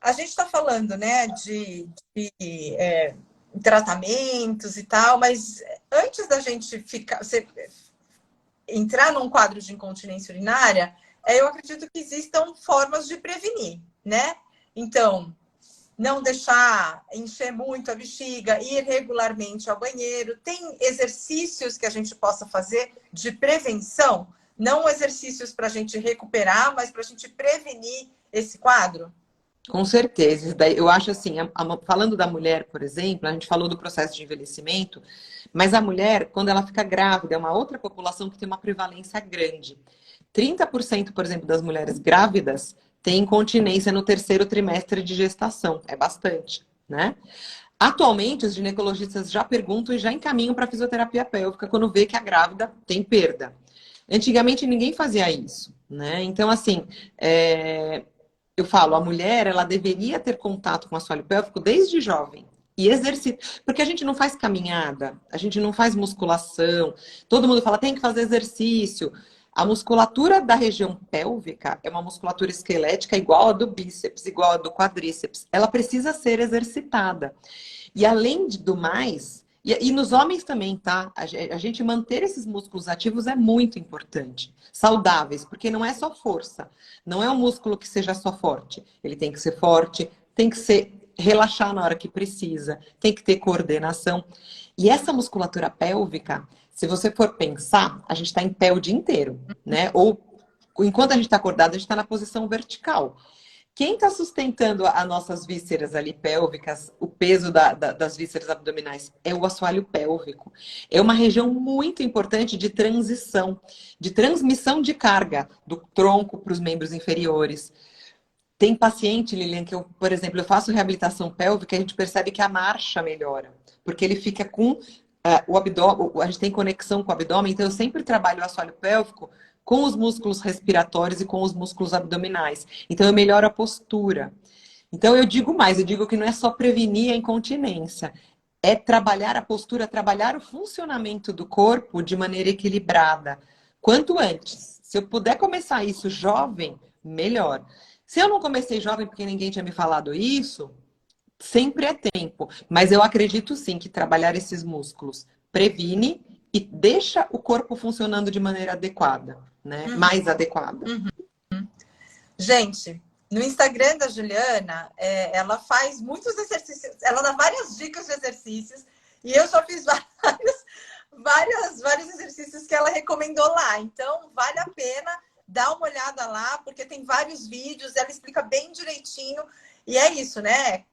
A gente está falando, né, de tratamentos e tal, mas antes da gente entrar num quadro de incontinência urinária, eu acredito que existam formas de prevenir, né? Então, não deixar encher muito a bexiga, ir regularmente ao banheiro. Tem exercícios que a gente possa fazer de prevenção, não exercícios para a gente recuperar, mas para a gente prevenir esse quadro? Com certeza. Eu acho assim, falando da mulher, por exemplo, a gente falou do processo de envelhecimento, mas a mulher, quando ela fica grávida, é uma outra população que tem uma prevalência grande. 30%, por exemplo, das mulheres grávidas têm incontinência no 3º trimestre de gestação. É bastante, né? Atualmente, os ginecologistas já perguntam e já encaminham para fisioterapia pélvica quando vê que a grávida tem perda. Antigamente, ninguém fazia isso, né? Então, assim, eu falo, a mulher, ela deveria ter contato com o assoalho pélvico desde jovem. E exercitar. Porque a gente não faz caminhada, a gente não faz musculação. Todo mundo fala, tem que fazer exercício. A musculatura da região pélvica é uma musculatura esquelética igual a do bíceps, igual a do quadríceps. Ela precisa ser exercitada. E além do mais, e nos homens também, tá? A gente manter esses músculos ativos é muito importante. Saudáveis, porque não é só força. Não é um músculo que seja só forte. Ele tem que ser forte, tem que relaxar na hora que precisa, tem que ter coordenação. E essa musculatura pélvica, se você for pensar, a gente está em pé o dia inteiro, né? Ou enquanto a gente está acordado, a gente está na posição vertical. Quem está sustentando as nossas vísceras ali pélvicas, o peso das vísceras abdominais, é o assoalho pélvico. É uma região muito importante de transição, de transmissão de carga do tronco para os membros inferiores. Tem paciente, Lilian, que por exemplo, eu faço reabilitação pélvica e a gente percebe que a marcha melhora, porque ele fica com o abdômen, a gente tem conexão com o abdômen, então eu sempre trabalho o assoalho pélvico com os músculos respiratórios e com os músculos abdominais. Então, eu melhoro a postura. Então, eu digo mais, eu digo que não é só prevenir a incontinência, é trabalhar a postura, trabalhar o funcionamento do corpo de maneira equilibrada. Quanto antes. Se eu puder começar isso jovem, melhor. Se eu não comecei jovem porque ninguém tinha me falado isso, sempre é tempo. Mas eu acredito sim que trabalhar esses músculos previne e deixa o corpo funcionando de maneira adequada, né? Mais adequada. Gente, no Instagram da Juliana, ela faz muitos exercícios, ela dá várias dicas de exercícios, e eu já fiz vários exercícios que ela recomendou lá. Então, vale a pena dar uma olhada lá, porque tem vários vídeos, ela explica bem direitinho. E é isso, né?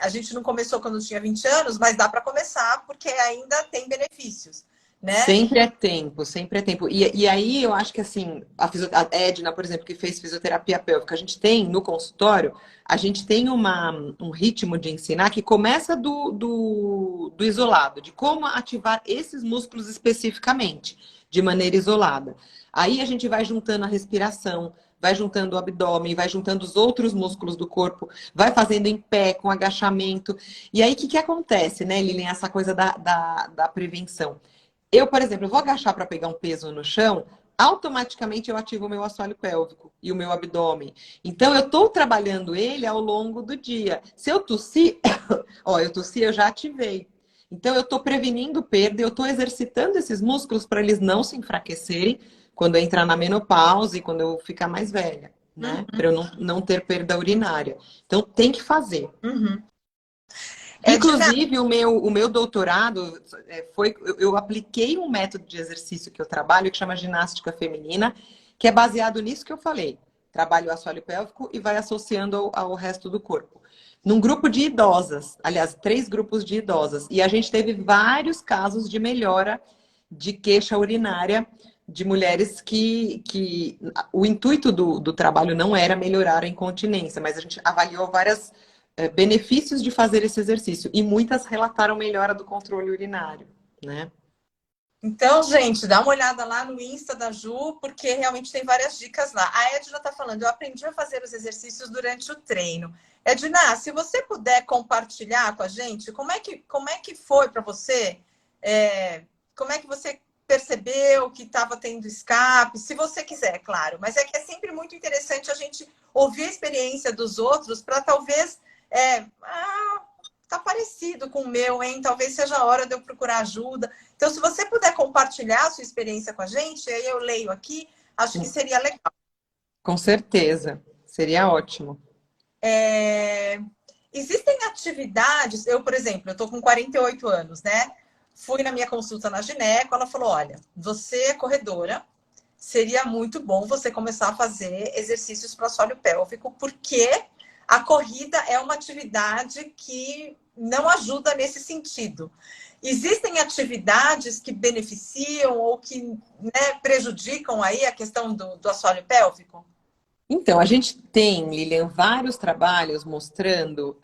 A gente não começou quando tinha 20 anos, mas dá para começar, porque ainda tem benefícios, né? Sempre é tempo, sempre é tempo. E aí eu acho que assim, a Edna, por exemplo, que fez fisioterapia pélvica, a gente tem no consultório, a gente tem um ritmo de ensinar que começa do isolado, de como ativar esses músculos especificamente, de maneira isolada. Aí a gente vai juntando a respiração, vai juntando o abdômen, vai juntando os outros músculos do corpo, vai fazendo em pé, com agachamento. E aí o que acontece, né, Lilian, essa coisa da prevenção? Eu, por exemplo, vou agachar para pegar um peso no chão, automaticamente eu ativo o meu assoalho pélvico e o meu abdômen. Então, eu estou trabalhando ele ao longo do dia. Se eu tossir, ó, eu tossi, eu já ativei. Então, eu estou prevenindo perda, eu estou exercitando esses músculos para eles não se enfraquecerem quando eu entrar na menopausa e quando eu ficar mais velha, né? Para eu não ter perda urinária. Então, tem que fazer. Uhum. Inclusive, o meu doutorado foi. Eu apliquei um método de exercício que eu trabalho, que chama ginástica feminina, que é baseado nisso que eu falei. Trabalho o assoalho pélvico e vai associando ao resto do corpo. Num grupo de idosas, aliás, 3 grupos de idosas. E a gente teve vários casos de melhora de queixa urinária de mulheres que o intuito do trabalho não era melhorar a incontinência, mas a gente avaliou várias benefícios de fazer esse exercício. E muitas relataram melhora do controle urinário, né? Então, gente, dá uma olhada lá no Insta da Ju, porque realmente tem várias dicas lá. A Edna está falando, eu aprendi a fazer os exercícios durante o treino. Edna, se você puder compartilhar com a gente, como é que foi para você? Como é que você percebeu que estava tendo escape? Se você quiser, claro. Mas é que é sempre muito interessante a gente ouvir a experiência dos outros para talvez... tá parecido com o meu, hein? Talvez seja a hora de eu procurar ajuda. Então, se você puder compartilhar a sua experiência com a gente, aí eu leio aqui, acho que seria legal. Com certeza, seria ótimo. Existem atividades, eu, por exemplo, eu estou com 48 anos, né? Fui na minha consulta na gineco, ela falou, olha, você é corredora, seria muito bom você começar a fazer exercícios para o assoalho pélvico, porque a corrida é uma atividade que não ajuda nesse sentido. Existem atividades que beneficiam ou que, né, prejudicam aí a questão do assoalho pélvico? Então, a gente tem, Lilian, vários trabalhos mostrando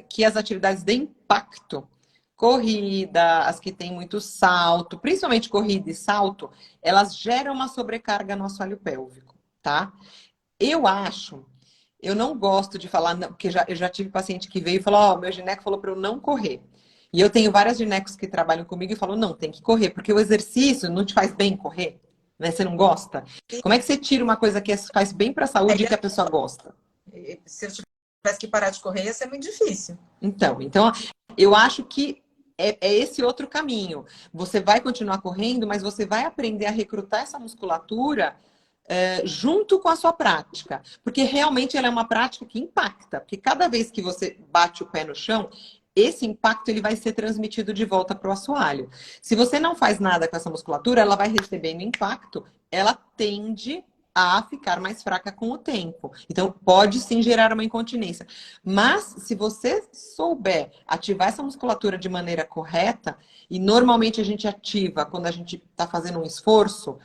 que as atividades de impacto, corrida, as que têm muito salto, principalmente corrida e salto, elas geram uma sobrecarga no assoalho pélvico, tá? Eu não gosto de falar, não, porque eu já tive paciente que veio e falou, ó, meu gineco falou para eu não correr. E eu tenho várias ginecos que trabalham comigo e falam, não, tem que correr, porque o exercício não te faz bem correr, né? Você não gosta? Como é que você tira uma coisa que faz bem para a saúde e que a pessoa gosta? Se eu tivesse que parar de correr, ia ser muito difícil. Então eu acho que é esse outro caminho. Você vai continuar correndo, mas você vai aprender a recrutar essa musculatura junto com a sua prática. Porque realmente ela é uma prática que impacta. Porque cada vez que você bate o pé no chão, esse impacto ele vai ser transmitido de volta para o assoalho. Se você não faz nada com essa musculatura, ela vai recebendo impacto, ela tende a ficar mais fraca com o tempo. Então, pode sim gerar uma incontinência. Mas, se você souber ativar essa musculatura de maneira correta, e normalmente a gente ativa quando a gente está fazendo um esforço,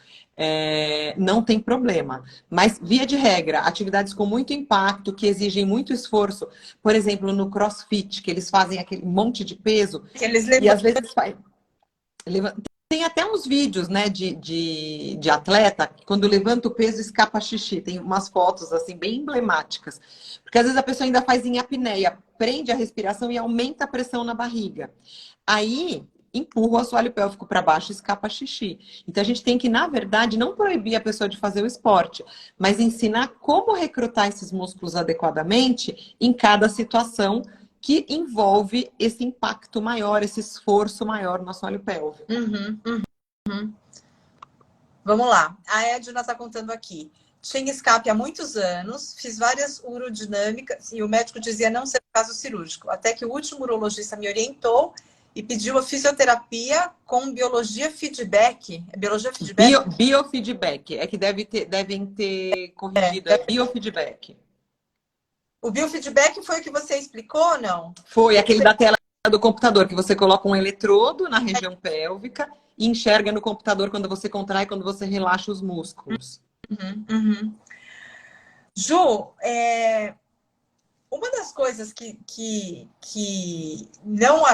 não tem problema. Mas, via de regra, atividades com muito impacto, que exigem muito esforço, por exemplo, no CrossFit, que eles fazem aquele monte de peso, e às vezes tem até uns vídeos, né, de atleta, que quando levanta o peso, escapa xixi. Tem umas fotos, assim, bem emblemáticas. Porque às vezes a pessoa ainda faz em apneia, prende a respiração e aumenta a pressão na barriga. Aí, empurra o assoalho pélvico para baixo e escapa xixi. Então, a gente tem que, na verdade, não proibir a pessoa de fazer o esporte, mas ensinar como recrutar esses músculos adequadamente em cada situação que envolve esse impacto maior, esse esforço maior no assoalho pélvico. Vamos lá. A Edna está contando aqui. Tinha escape há muitos anos, fiz várias urodinâmicas e o médico dizia não ser caso cirúrgico. Até que o último urologista me orientou e pediu a fisioterapia com biologia feedback. É biologia feedback? Biofeedback. É que devem ter corrigido. É biofeedback. O biofeedback foi o que você explicou ou não? Foi aquele da tela do computador, que você coloca um eletrodo na região pélvica e enxerga no computador quando você contrai, quando você relaxa os músculos. Uhum. Ju, uma das coisas que não...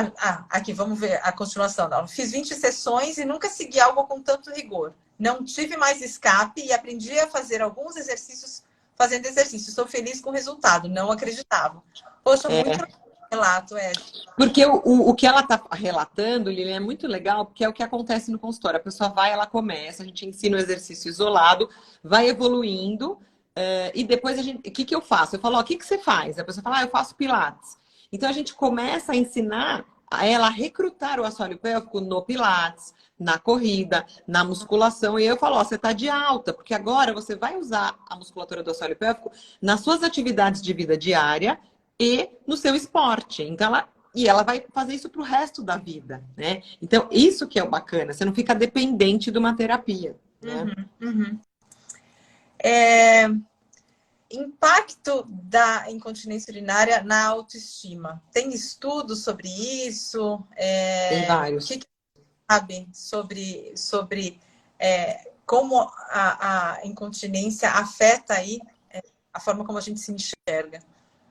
aqui, vamos ver a continuação. Não. Fiz 20 sessões e nunca segui algo com tanto rigor. Não tive mais escape e aprendi a fazer alguns exercícios fazendo exercício. Estou feliz com o resultado. Não acreditava. Poxa, muito relato, Porque o que ela está relatando, Lilian, é muito legal, porque é o que acontece no consultório. A pessoa vai, ela começa, a gente ensina o exercício isolado, vai evoluindo, e depois o que eu faço? Eu falo, ó, o que você faz? A pessoa fala, eu faço pilates. Então a gente começa a ensinar a ela a recrutar o assoalho pélvico no pilates, na corrida, na musculação. E eu falo, ó, você está de alta, porque agora você vai usar a musculatura do assoalho pélvico nas suas atividades de vida diária e no seu esporte. Então ela vai fazer isso para o resto da vida, né? Então, isso que é o bacana, você não fica dependente de uma terapia. Né? Impacto da incontinência urinária na autoestima. Tem estudos sobre isso? Tem vários. O que sabe sobre como a incontinência afeta aí a forma como a gente se enxerga?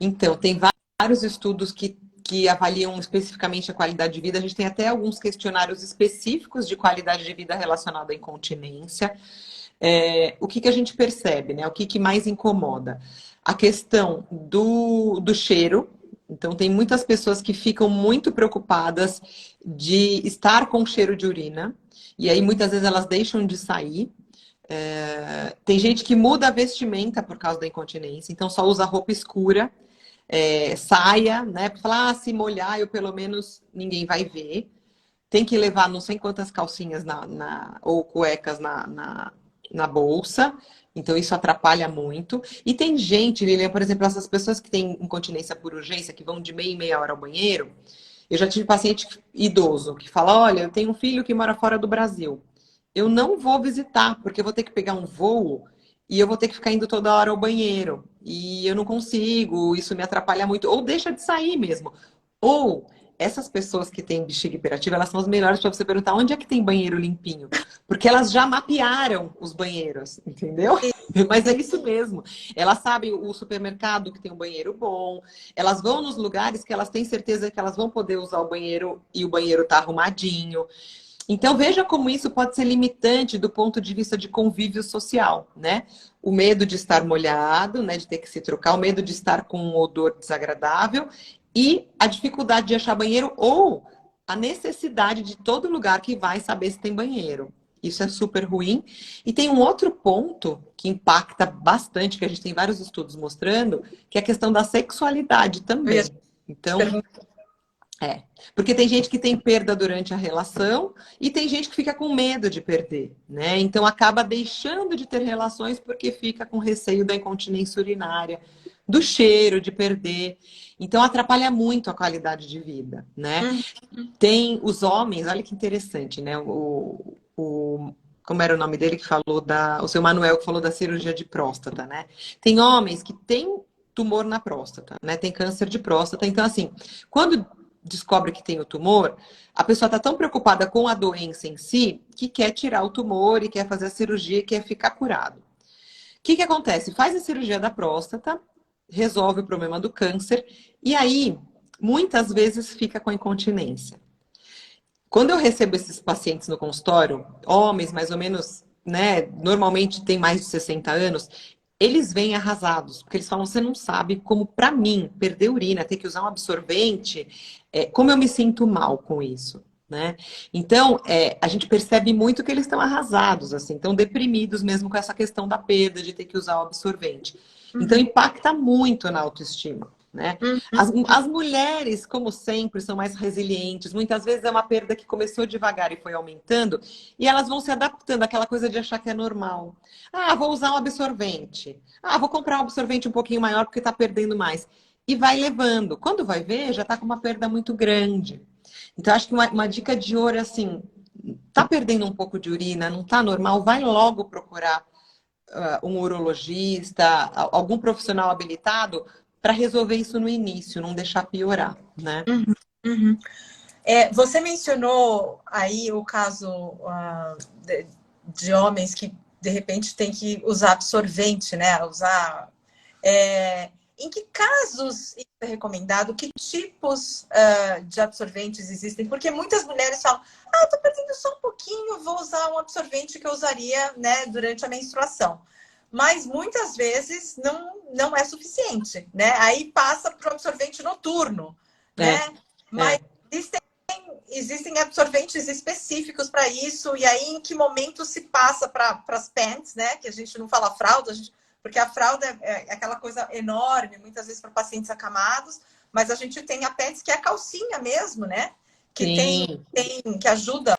Então, tem vários estudos que avaliam especificamente a qualidade de vida. A gente tem até alguns questionários específicos de qualidade de vida relacionada à incontinência. O que a gente percebe, né? O que mais incomoda? A questão do cheiro. Então, tem muitas pessoas que ficam muito preocupadas de estar com cheiro de urina. E aí, muitas vezes, elas deixam de sair. Tem gente que muda a vestimenta por causa da incontinência. Então, só usa roupa escura. Saia, né? Para falar, se molhar, eu pelo menos ninguém vai ver. Tem que levar não sei quantas calcinhas ou cuecas na bolsa. Então, isso atrapalha muito. E tem gente, Lilian, por exemplo, essas pessoas que têm incontinência por urgência, que vão de meia em meia hora ao banheiro. Eu já tive paciente idoso que fala, olha, eu tenho um filho que mora fora do Brasil. Eu não vou visitar, porque eu vou ter que pegar um voo e eu vou ter que ficar indo toda hora ao banheiro. E eu não consigo, isso me atrapalha muito. Ou deixa de sair mesmo. Ou essas pessoas que têm bexiga hiperativa, elas são as melhores para você perguntar onde é que tem banheiro limpinho. Porque elas já mapearam os banheiros, entendeu? Mas é isso mesmo. Elas sabem o supermercado que tem um banheiro bom. Elas vão nos lugares que elas têm certeza que elas vão poder usar o banheiro e o banheiro tá arrumadinho. Então, veja como isso pode ser limitante do ponto de vista de convívio social, né? O medo de estar molhado, né? De ter que se trocar, o medo de estar com um odor desagradável e a dificuldade de achar banheiro ou a necessidade de todo lugar que vai saber se tem banheiro. Isso é super ruim. E tem um outro ponto que impacta bastante, que a gente tem vários estudos mostrando, que é a questão da sexualidade também. Então, porque tem gente que tem perda durante a relação e tem gente que fica com medo de perder, né? Então acaba deixando de ter relações porque fica com receio da incontinência urinária, do cheiro, de perder. Então atrapalha muito a qualidade de vida, né? Tem os homens, olha que interessante, né? Como era o nome dele que falou o seu Manuel que falou da cirurgia de próstata, né? Tem homens que têm tumor na próstata, né? Tem câncer de próstata. Então, assim, quando descobre que tem o tumor, a pessoa está tão preocupada com a doença em si que quer tirar o tumor e quer fazer a cirurgia e quer ficar curado. O que acontece? Faz a cirurgia da próstata, resolve o problema do câncer e aí, muitas vezes, fica com a incontinência. Quando eu recebo esses pacientes no consultório, homens mais ou menos, né, normalmente tem mais de 60 anos, eles vêm arrasados, porque eles falam, você não sabe como, para mim, perder urina, ter que usar um absorvente, como eu me sinto mal com isso, né? Então, a gente percebe muito que eles estão arrasados, assim, estão deprimidos mesmo com essa questão da perda, de ter que usar o absorvente. Então, impacta muito na autoestima, né? As mulheres, como sempre, são mais resilientes. Muitas vezes é uma perda que começou devagar e foi aumentando, e elas vão se adaptando àquela coisa de achar que é normal. Ah, vou usar um absorvente. Ah, vou comprar um absorvente um pouquinho maior porque está perdendo mais. E vai levando. Quando vai ver, já está com uma perda muito grande. Então, acho que uma dica de ouro é assim, tá perdendo um pouco de urina, não tá normal, vai logo procurar um urologista, algum profissional habilitado para resolver isso no início, não deixar piorar, né? Uhum, uhum. Você mencionou aí o caso de homens que, de repente, tem que usar absorvente, né? Em que casos isso é recomendado? Que tipos de absorventes existem? Porque muitas mulheres falam, eu tô perdendo só um pouquinho, vou usar um absorvente que eu usaria, né, durante a menstruação. Mas muitas vezes não é suficiente, né? Aí passa para o absorvente noturno, né? É, Mas é. existem absorventes específicos para isso, e aí em que momento se passa para as pants, né? Que a gente não fala fralda, porque a fralda é aquela coisa enorme, muitas vezes para pacientes acamados, mas a gente tem a pants que é a calcinha mesmo, né? Que Sim. que ajuda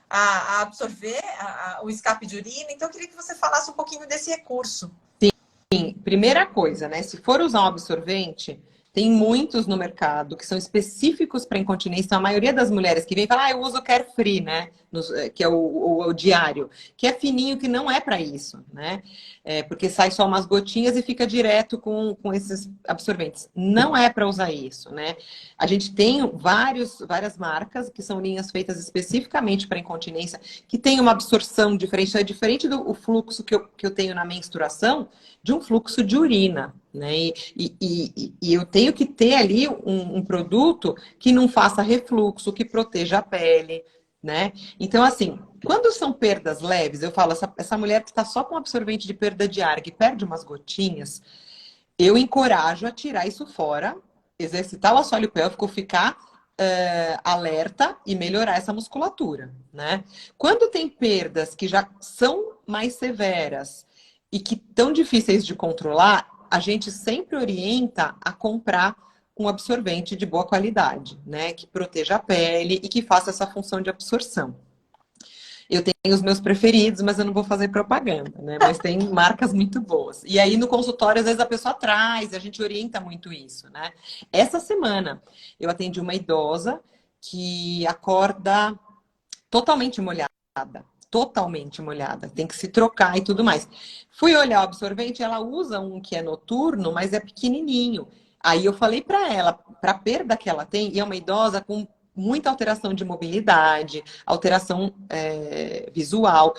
a absorver o escape de urina. Então, eu queria que você falasse um pouquinho desse recurso. Primeira coisa, né? Se for usar um absorvente, tem muitos no mercado que são específicos para incontinência. A maioria das mulheres que vem fala, eu uso Carefree, né? Que é o diário, que é fininho, que não é para isso, né? Porque sai só umas gotinhas e fica direto com esses absorventes. Não é para usar isso, né? A gente tem várias marcas que são linhas feitas especificamente para incontinência, que tem uma absorção diferente. É diferente do fluxo que eu tenho na menstruação, de um fluxo de urina, né? E eu tenho que ter ali um produto que não faça refluxo, que proteja a pele, né? Então, assim, quando são perdas leves, eu falo, essa mulher que está só com absorvente de perda de ar, que perde umas gotinhas, eu encorajo a tirar isso fora, exercitar o assoalho pélvico, ficar alerta e melhorar essa musculatura, né? Quando tem perdas que já são mais severas e que tão difíceis de controlar, a gente sempre orienta a comprar um absorvente de boa qualidade, né? Que proteja a pele e que faça essa função de absorção. Eu tenho os meus preferidos, mas eu não vou fazer propaganda, né? Mas tem marcas muito boas. E aí no consultório, às vezes a pessoa traz, a gente orienta muito isso, né? Essa semana eu atendi uma idosa que acorda totalmente molhada. Totalmente molhada, tem que se trocar e tudo mais. Fui olhar o absorvente, ela usa um que é noturno, mas é pequenininho. Aí eu falei para ela, para a perda que ela tem, e é uma idosa com muita alteração de mobilidade, alteração visual.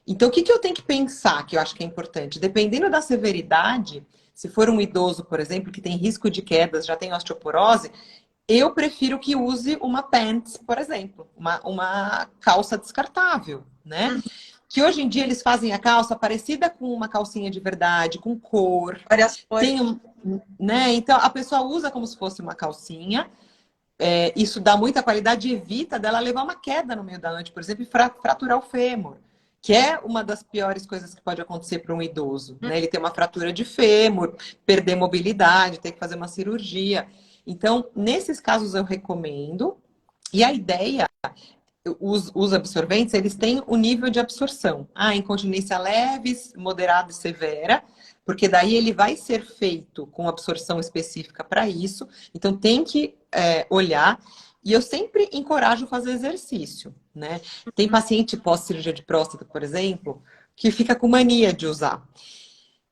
Então, o que eu tenho que pensar, que eu acho que é importante? Dependendo da severidade, se for um idoso, por exemplo, que tem risco de quedas, já tem osteoporose, eu prefiro que use uma pants, por exemplo, uma calça descartável, né? Que hoje em dia eles fazem a calça parecida com uma calcinha de verdade, com cor. Várias cores. Tem, né? Então a pessoa usa como se fosse uma calcinha. Isso dá muita qualidade e evita dela levar uma queda no meio da noite, por exemplo, e fraturar o fêmur, que é uma das piores coisas que pode acontecer para um idoso, né? Ele ter uma fratura de fêmur, perder mobilidade, ter que fazer uma cirurgia. Então, nesses casos eu recomendo. E a ideia, os absorventes, eles têm o nível de absorção. Incontinência leve, moderada e severa, porque daí ele vai ser feito com absorção específica para isso. Então, tem que olhar. E eu sempre encorajo fazer exercício, né? Tem paciente pós-cirurgia de próstata, por exemplo, que fica com mania de usar.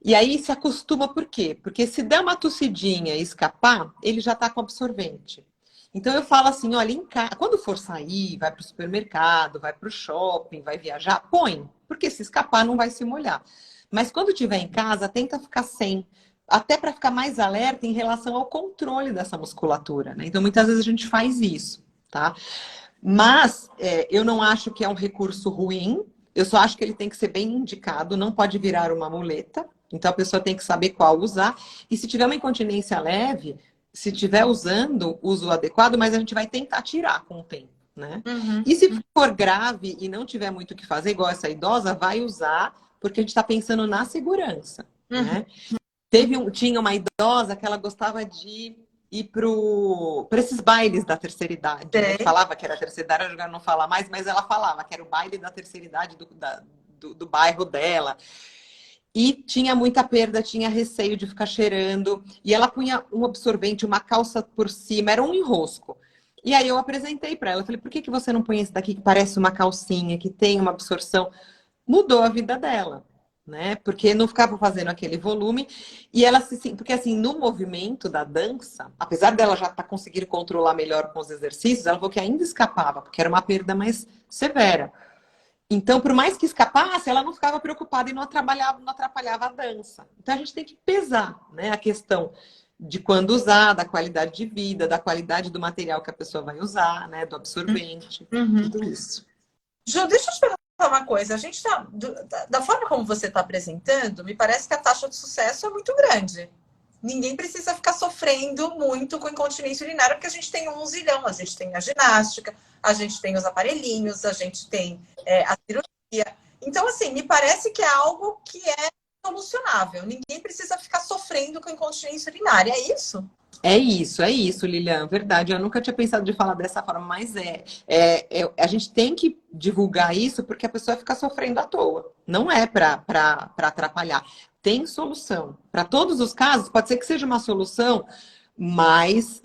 E aí se acostuma por quê? Porque se der uma tossidinha e escapar, ele já está com absorvente. Então eu falo assim, olha, quando for sair, vai para o supermercado, vai para o shopping, vai viajar, põe, porque se escapar não vai se molhar. Mas quando tiver em casa, tenta ficar sem, até para ficar mais alerta em relação ao controle dessa musculatura, né? Então muitas vezes a gente faz isso, tá? Mas eu não acho que é um recurso ruim, eu só acho que ele tem que ser bem indicado, não pode virar uma muleta. Então a pessoa tem que saber qual usar. E se tiver uma incontinência leve, se estiver usando, uso adequado, mas a gente vai tentar tirar com o tempo, né? E se for grave e não tiver muito o que fazer, igual essa idosa, vai usar, porque a gente está pensando na segurança, né? Tinha uma idosa que ela gostava de ir para esses bailes da terceira idade, né? Falava que era a terceira idade, agora não fala mais, mas ela falava que era o baile da terceira idade do bairro dela. E tinha muita perda, tinha receio de ficar cheirando. E ela punha um absorvente, uma calça por cima, era um enrosco. E aí eu apresentei para ela, falei, por que que você não põe esse daqui que parece uma calcinha, que tem uma absorção? Mudou a vida dela, né? Porque não ficava fazendo aquele volume e ela porque assim, no movimento da dança, apesar dela já estar conseguindo controlar melhor com os exercícios, ela falou que ainda escapava, porque era uma perda mais severa. Então, por mais que escapasse, ela não ficava preocupada e não atrapalhava a dança. Então, a gente tem que pesar, né, a questão de quando usar, da qualidade de vida, da qualidade do material que a pessoa vai usar, né, do absorvente, Uhum. tudo isso. Ju, deixa eu te perguntar uma coisa. A gente tá, da forma como você está apresentando, me parece que a taxa de sucesso é muito grande. Ninguém precisa ficar sofrendo muito com incontinência urinária, porque a gente tem 1 zilhão. A gente tem a ginástica, a gente tem os aparelhinhos, a gente tem a cirurgia. Então, assim, me parece que é algo que é solucionável. Ninguém precisa ficar sofrendo com incontinência urinária. É isso? É isso, Lilian, verdade. Eu nunca tinha pensado de falar dessa forma, mas a gente tem que divulgar isso porque a pessoa fica sofrendo à toa. Não é para atrapalhar. Tem solução. Para todos os casos, pode ser que seja uma solução mais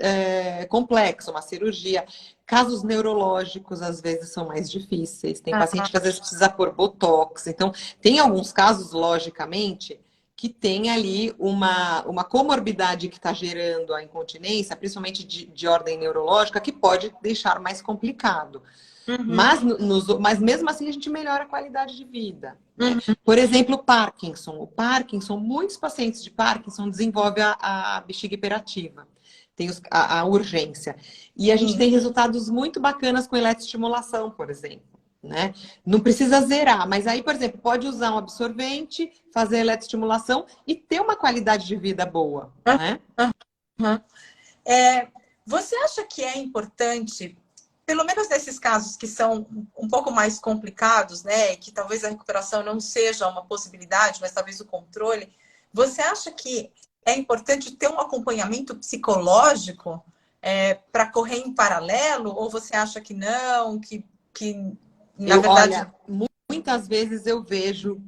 complexa, uma cirurgia. Casos neurológicos, às vezes, são mais difíceis. Tem paciente que, às vezes, precisa pôr botox. Então, tem alguns casos, logicamente, que tem ali uma comorbidade que está gerando a incontinência, principalmente de ordem neurológica, que pode deixar mais complicado. Uhum. Mas mesmo assim a gente melhora a qualidade de vida. Né? Uhum. Por exemplo, o Parkinson. O Parkinson, muitos pacientes de Parkinson desenvolvem a bexiga hiperativa. Tem a urgência. E a gente tem resultados muito bacanas com eletroestimulação, por exemplo. Né? Não precisa zerar, mas aí, por exemplo, pode usar um absorvente, fazer eletroestimulação e ter uma qualidade de vida boa, né? Uhum. Você acha que é importante, pelo menos nesses casos que são um pouco mais complicados, né? Que talvez a recuperação não seja uma possibilidade, mas talvez o controle. Você acha que é importante ter um acompanhamento psicológico para correr em paralelo? Ou você acha que não, que na verdade. Olha, muitas vezes eu vejo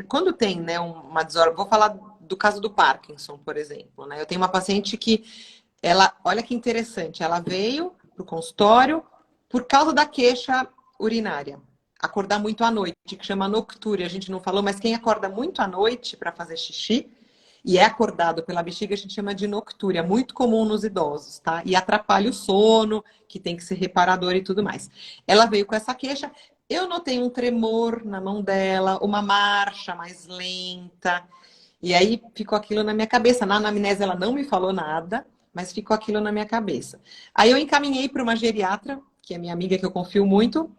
quando tem, né, uma desordem, vou falar do caso do Parkinson, por exemplo, né? Eu tenho uma paciente que olha que interessante, ela veio para o consultório por causa da queixa urinária. Acordar muito à noite, que chama noctúria, a gente não falou, mas quem acorda muito à noite para fazer xixi e é acordado pela bexiga, a gente chama de noctúria, muito comum nos idosos, tá? E atrapalha o sono, que tem que ser reparador e tudo mais. Ela veio com essa queixa, eu notei um tremor na mão dela, uma marcha mais lenta, e aí ficou aquilo na minha cabeça. Na anamnese ela não me falou nada, mas ficou aquilo na minha cabeça. Aí eu encaminhei para uma geriatra, que é minha amiga, que eu confio muito,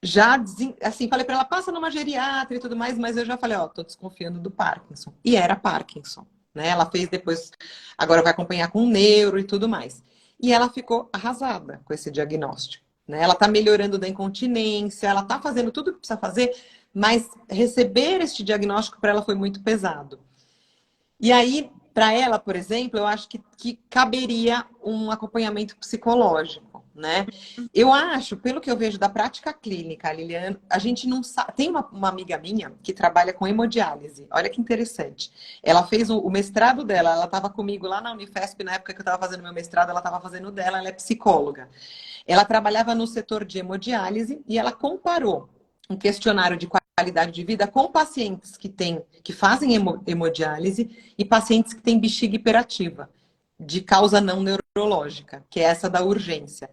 já, assim, falei para ela, passa numa geriatra e tudo mais, mas eu já falei, ó, tô desconfiando do Parkinson. E era Parkinson, né? Ela fez depois, agora vai acompanhar com neuro e tudo mais. E ela ficou arrasada com esse diagnóstico, né? Ela tá melhorando da incontinência, ela tá fazendo tudo que precisa fazer, mas receber este diagnóstico para ela foi muito pesado. E aí, para ela, por exemplo, eu acho que caberia um acompanhamento psicológico, né? Eu acho, pelo que eu vejo da prática clínica, Liliane, a gente não sabe. Tem uma amiga minha que trabalha com hemodiálise. Olha que interessante. Ela fez o mestrado dela, ela estava comigo lá na Unifesp, na época que eu estava fazendo meu mestrado, ela estava fazendo o dela, ela é psicóloga. Ela trabalhava no setor de hemodiálise e ela comparou um questionário de qualidade de vida com pacientes que fazem hemodiálise e pacientes que têm bexiga hiperativa, de causa não neurológica, que é essa da urgência.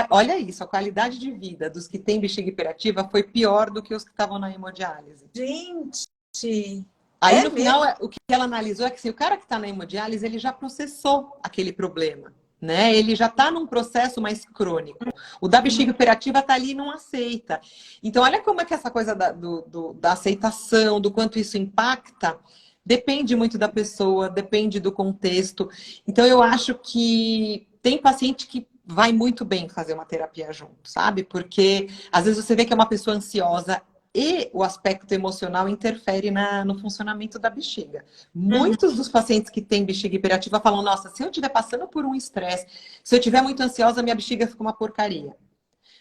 Olha isso, a qualidade de vida dos que têm bexiga hiperativa foi pior do que os que estavam na hemodiálise. Gente! Aí, no final, o que ela analisou é que assim, o cara que está na hemodiálise, ele já processou aquele problema. Né? Ele já está num processo mais crônico. O da bexiga hiperativa está ali e não aceita. Então, olha como é que essa coisa da aceitação, do quanto isso impacta, depende muito da pessoa, depende do contexto. Então, eu acho que tem paciente que vai muito bem fazer uma terapia junto, sabe? Porque, às vezes, você vê que é uma pessoa ansiosa e o aspecto emocional interfere no funcionamento da bexiga. Muitos dos pacientes que têm bexiga hiperativa falam, nossa, se eu estiver passando por um estresse, se eu estiver muito ansiosa, minha bexiga fica uma porcaria.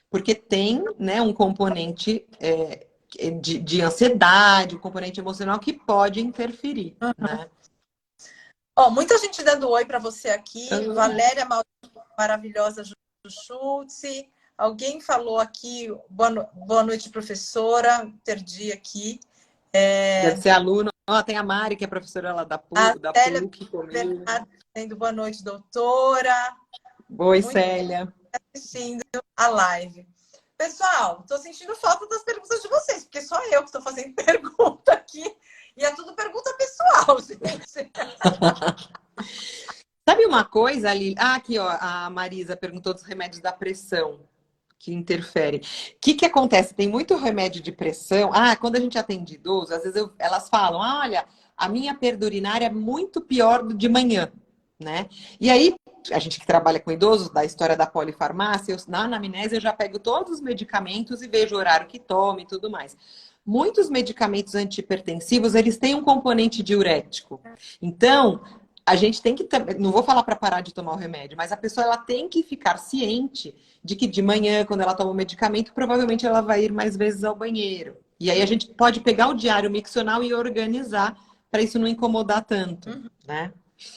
Porque tem, né, um componente de ansiedade, um componente emocional que pode interferir, né? Ó, muita gente dando oi para você aqui. Valéria, maravilhosa, Schultz. Alguém falou aqui, boa noite, professora. Perdi aqui. Deve ser aluno. Oh, tem a Mari, que é professora lá da Célia PUC comigo. Bernardo dizendo boa noite, doutora. Oi, Muito Célia. assistindo a live. Pessoal, estou sentindo falta das perguntas de vocês, porque só eu que estou fazendo pergunta aqui. E é tudo pergunta pessoal, gente. Sabe uma coisa, Lili? Ah, aqui, ó, a Marisa perguntou dos remédios da pressão que interferem. O que acontece? Tem muito remédio de pressão. Ah, quando a gente atende idoso, às vezes elas falam, ah, olha, a minha perda urinária é muito pior do de manhã, né? E aí, a gente que trabalha com idosos, da história da polifarmácia, na anamnese eu já pego todos os medicamentos e vejo o horário que toma e tudo mais. Muitos medicamentos antihipertensivos, eles têm um componente diurético. Então, a gente tem que, não vou falar para parar de tomar o remédio, mas a pessoa ela tem que ficar ciente de que de manhã, quando ela toma o medicamento, provavelmente ela vai ir mais vezes ao banheiro. E aí a gente pode pegar o diário miccional e organizar para isso não incomodar tanto, né?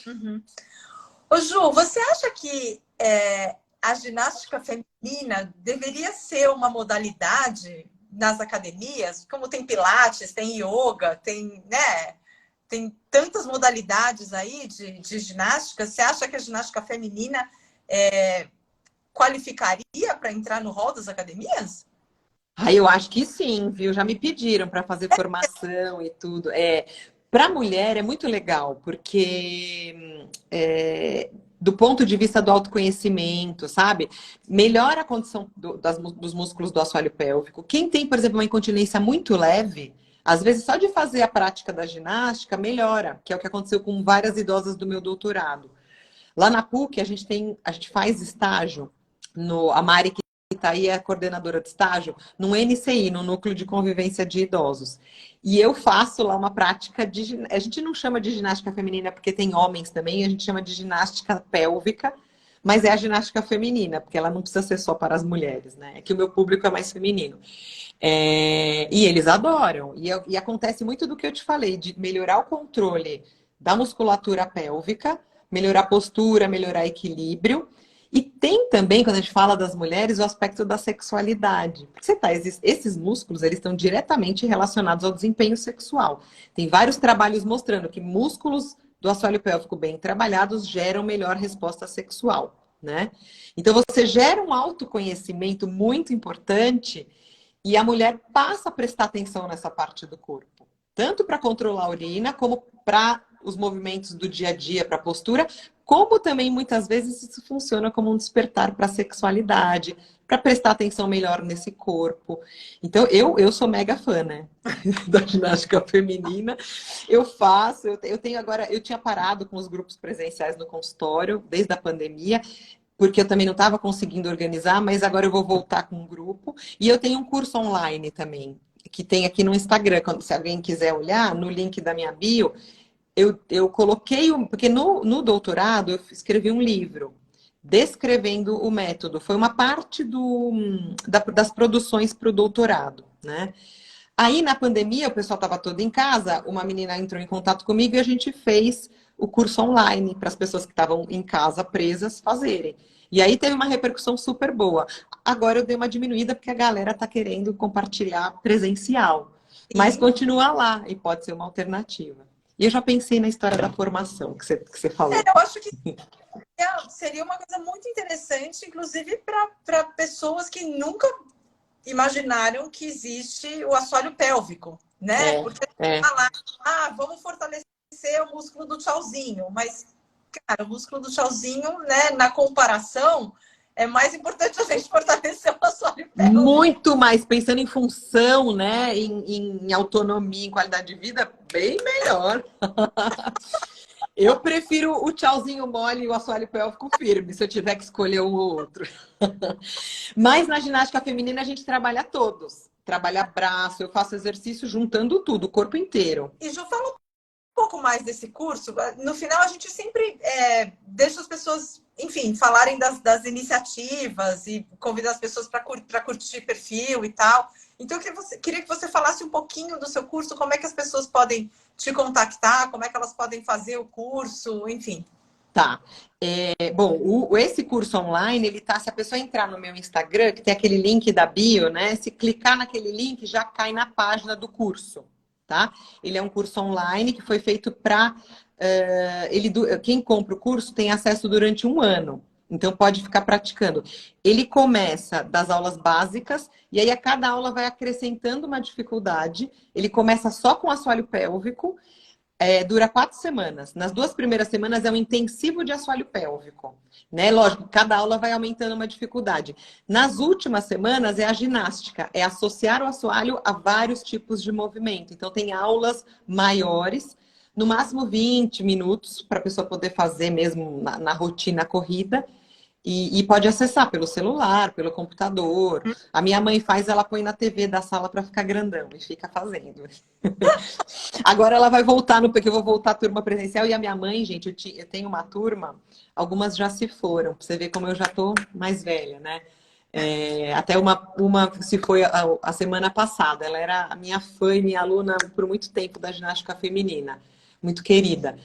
Uhum. Ô, Ju, você acha que a ginástica feminina deveria ser uma modalidade nas academias? Como tem pilates, tem yoga, tem, né? Tem tantas modalidades aí de ginástica. Você acha que a ginástica feminina qualificaria para entrar no hall das academias? Ah, eu acho que sim, viu? Já me pediram para fazer formação e tudo. Para mulher é muito legal, porque do ponto de vista do autoconhecimento, sabe? Melhora a condição dos músculos do assoalho pélvico. Quem tem, por exemplo, uma incontinência muito leve, às vezes só de fazer a prática da ginástica melhora, que é o que aconteceu com várias idosas do meu doutorado. Lá na PUC, a gente faz estágio, a Mari, que está aí, é a coordenadora de estágio, no NCI, no Núcleo de Convivência de Idosos. E eu faço lá uma prática de... A gente não chama de ginástica feminina porque tem homens também, a gente chama de ginástica pélvica, mas é a ginástica feminina, porque ela não precisa ser só para as mulheres, né? É que o meu público é mais feminino. E eles adoram. E acontece muito do que eu te falei, de melhorar o controle da musculatura pélvica, melhorar a postura, melhorar equilíbrio. E tem também, quando a gente fala das mulheres, o aspecto da sexualidade. Porque esses músculos, eles estão diretamente relacionados ao desempenho sexual. Tem vários trabalhos mostrando que músculos do assoalho pélvico bem trabalhados geram melhor resposta sexual, né? Então, você gera um autoconhecimento muito importante e a mulher passa a prestar atenção nessa parte do corpo. Tanto para controlar a urina, como para os movimentos do dia a dia, para a postura, como também muitas vezes isso funciona como um despertar para a sexualidade, para prestar atenção melhor nesse corpo. Então, eu sou mega fã, né? Da ginástica feminina. Eu faço, eu tenho agora, eu tinha parado com os grupos presenciais no consultório desde a pandemia, porque eu também não estava conseguindo organizar, mas agora eu vou voltar com um grupo. E eu tenho um curso online também, que tem aqui no Instagram. Se alguém quiser olhar, no link da minha bio, eu coloquei, porque no doutorado eu escrevi um livro descrevendo o método. Foi uma parte das produções para o doutorado, né? Aí, na pandemia, o pessoal estava todo em casa, uma menina entrou em contato comigo e a gente fez o curso online para as pessoas que estavam em casa presas fazerem. E aí teve uma repercussão super boa. Agora eu dei uma diminuída porque a galera está querendo compartilhar presencial. Mas Sim. continua lá e pode ser uma alternativa. E eu já pensei na história da formação que você falou. Eu acho que seria uma coisa muito interessante, inclusive para pessoas que nunca imaginaram que existe o assoalho pélvico, né? Porque falar, vamos fortalecer o músculo do tchauzinho, mas, cara, o músculo do tchauzinho, né, na comparação, é mais importante a gente fortalecer o assoalho pélvico. Muito mais, pensando em função, né, em autonomia, em qualidade de vida, bem melhor. Eu prefiro o tchauzinho mole e o assoalho pélvico firme, se eu tiver que escolher um ou outro. Mas na ginástica feminina a gente trabalha todos. Trabalha braço, eu faço exercício juntando tudo, o corpo inteiro. E Ju, fala um pouco mais desse curso. No final, a gente sempre deixa as pessoas, enfim, falarem das iniciativas e convidar as pessoas para curtir perfil e tal. Então, eu queria que você falasse um pouquinho do seu curso, como é que as pessoas podem te contactar, como é que elas podem fazer o curso, enfim. Tá. Bom, esse curso online, ele tá, se a pessoa entrar no meu Instagram, que tem aquele link da bio, né? Se clicar naquele link, já cai na página do curso, tá? Ele é um curso online que foi feito para... quem compra o curso tem acesso durante um ano. Então, pode ficar praticando. Ele começa das aulas básicas, e aí a cada aula vai acrescentando uma dificuldade. Ele começa só com assoalho pélvico, dura 4 semanas. Nas 2 primeiras semanas é um intensivo de assoalho pélvico, né? Lógico, cada aula vai aumentando uma dificuldade. Nas últimas semanas é a ginástica, é associar o assoalho a vários tipos de movimento. Então tem aulas maiores, no máximo 20 minutos, para a pessoa poder fazer mesmo na rotina corrida. E pode acessar pelo celular, pelo computador. A minha mãe faz, ela põe na TV da sala para ficar grandão e fica fazendo. Agora ela vai voltar, porque eu vou voltar à turma presencial. E a minha mãe, gente, eu tenho uma turma, algumas já se foram. Pra você ver como eu já tô mais velha, né? Até uma se foi a semana passada. Ela era a minha fã e minha aluna por muito tempo da ginástica feminina. Muito querida.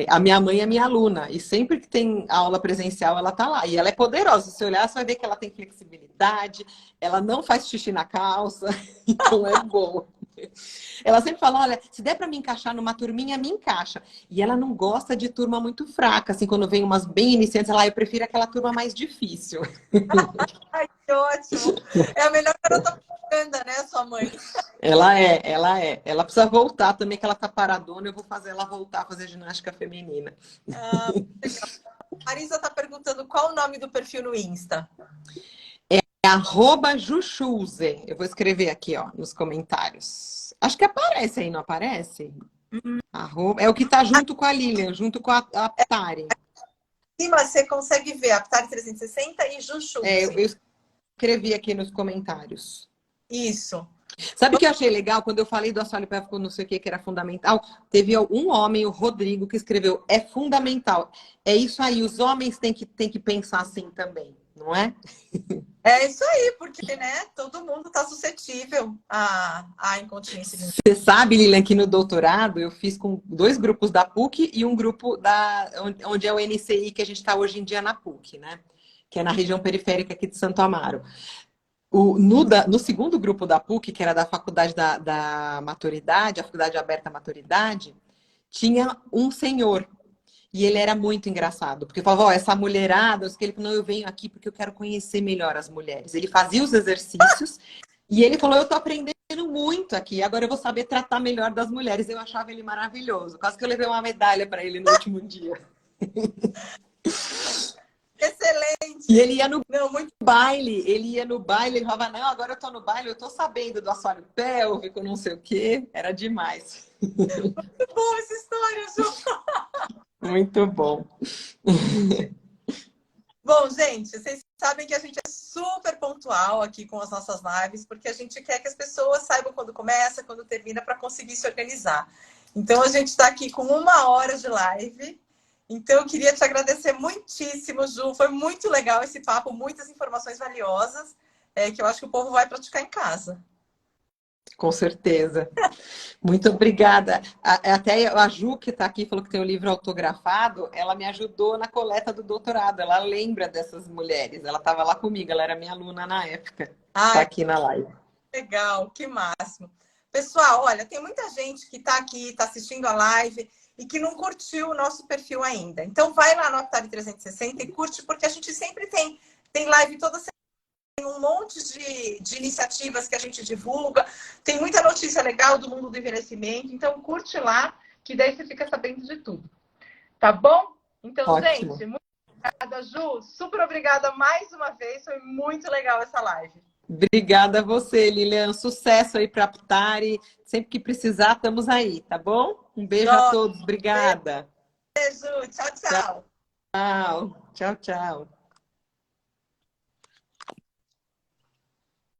A minha mãe é minha aluna. E sempre que tem aula presencial, ela tá lá. E ela é poderosa. Se você olhar, você vai ver que ela tem flexibilidade. Ela não faz xixi na calça. Então é bom. Ela sempre fala, olha, se der para me encaixar numa turminha, me encaixa. E ela não gosta de turma muito fraca, assim, quando vem umas bem iniciantes, eu prefiro aquela turma mais difícil. Ai, que ótimo! É a melhor garota propaganda, né, sua mãe? Ela é. Ela precisa voltar também, que ela tá paradona, eu vou fazer ela voltar a fazer ginástica feminina. Ah, legal. A Marisa tá perguntando qual o nome do perfil no Insta. @Juchuse. Eu vou escrever aqui, ó, nos comentários. Acho que aparece aí, não aparece? É o que tá junto com a Lilian, junto com a Tari. Sim, mas você consegue ver Aptar 360 e Juchuse. Eu escrevi aqui nos comentários. Isso. Sabe o que eu achei legal? Quando eu falei do assoalho pélvico, não sei o que era fundamental, teve um homem, o Rodrigo, que escreveu, é fundamental. É isso aí, os homens têm que pensar assim também, não é? É isso aí, porque, né, todo mundo está suscetível à incontinência. Você sabe, Lilian, que no doutorado eu fiz com 2 grupos da PUC e um grupo onde é o NCI, que a gente está hoje em dia na PUC, né? Que é na região periférica aqui de Santo Amaro. No segundo grupo da PUC, que era da Faculdade da Maturidade, a Faculdade Aberta à Maturidade, tinha um senhor. E ele era muito engraçado, porque falava, ó, essa mulherada, ele falou, não, eu venho aqui porque eu quero conhecer melhor as mulheres. Ele fazia os exercícios e ele falou, eu tô aprendendo muito aqui, agora eu vou saber tratar melhor das mulheres. Eu achava ele maravilhoso, quase que eu levei uma medalha para ele no último dia. Excelente! E ele ia no muito baile, ele falava, não, agora eu tô no baile, eu tô sabendo do assoalho pélvico, não sei o quê. Era demais. Muito bom essa história, Ju! Muito bom. Bom, gente, vocês sabem que a gente é super pontual aqui com as nossas lives, porque a gente quer que as pessoas saibam quando começa, quando termina, para conseguir se organizar. Então, a gente está aqui com 1 hora de live. Então, eu queria te agradecer muitíssimo, Ju. Foi muito legal esse papo, muitas informações valiosas, que eu acho que o povo vai praticar em casa. Com certeza. Muito obrigada. Até a Ju, que está aqui, falou que tem o livro autografado, ela me ajudou na coleta do doutorado. Ela lembra dessas mulheres. Ela estava lá comigo, ela era minha aluna na época. Está aqui na live. Legal, que máximo. Pessoal, olha, tem muita gente que está aqui, está assistindo a live e que não curtiu o nosso perfil ainda. Então, vai lá no Aptar 360 e curte, porque a gente sempre tem live toda semana. Tem um monte de iniciativas que a gente divulga. Tem muita notícia legal do mundo do envelhecimento. Então, curte lá, que daí você fica sabendo de tudo. Tá bom? Então, Ótimo. gente, muito obrigada, Ju. Super obrigada mais uma vez. Foi muito legal essa live. Obrigada a você, Lilian. Sucesso aí para a Aptari. Sempre que precisar, estamos aí, tá bom? Um beijo a todos. Obrigada. Beijo. Tchau, tchau. Tchau, tchau, tchau.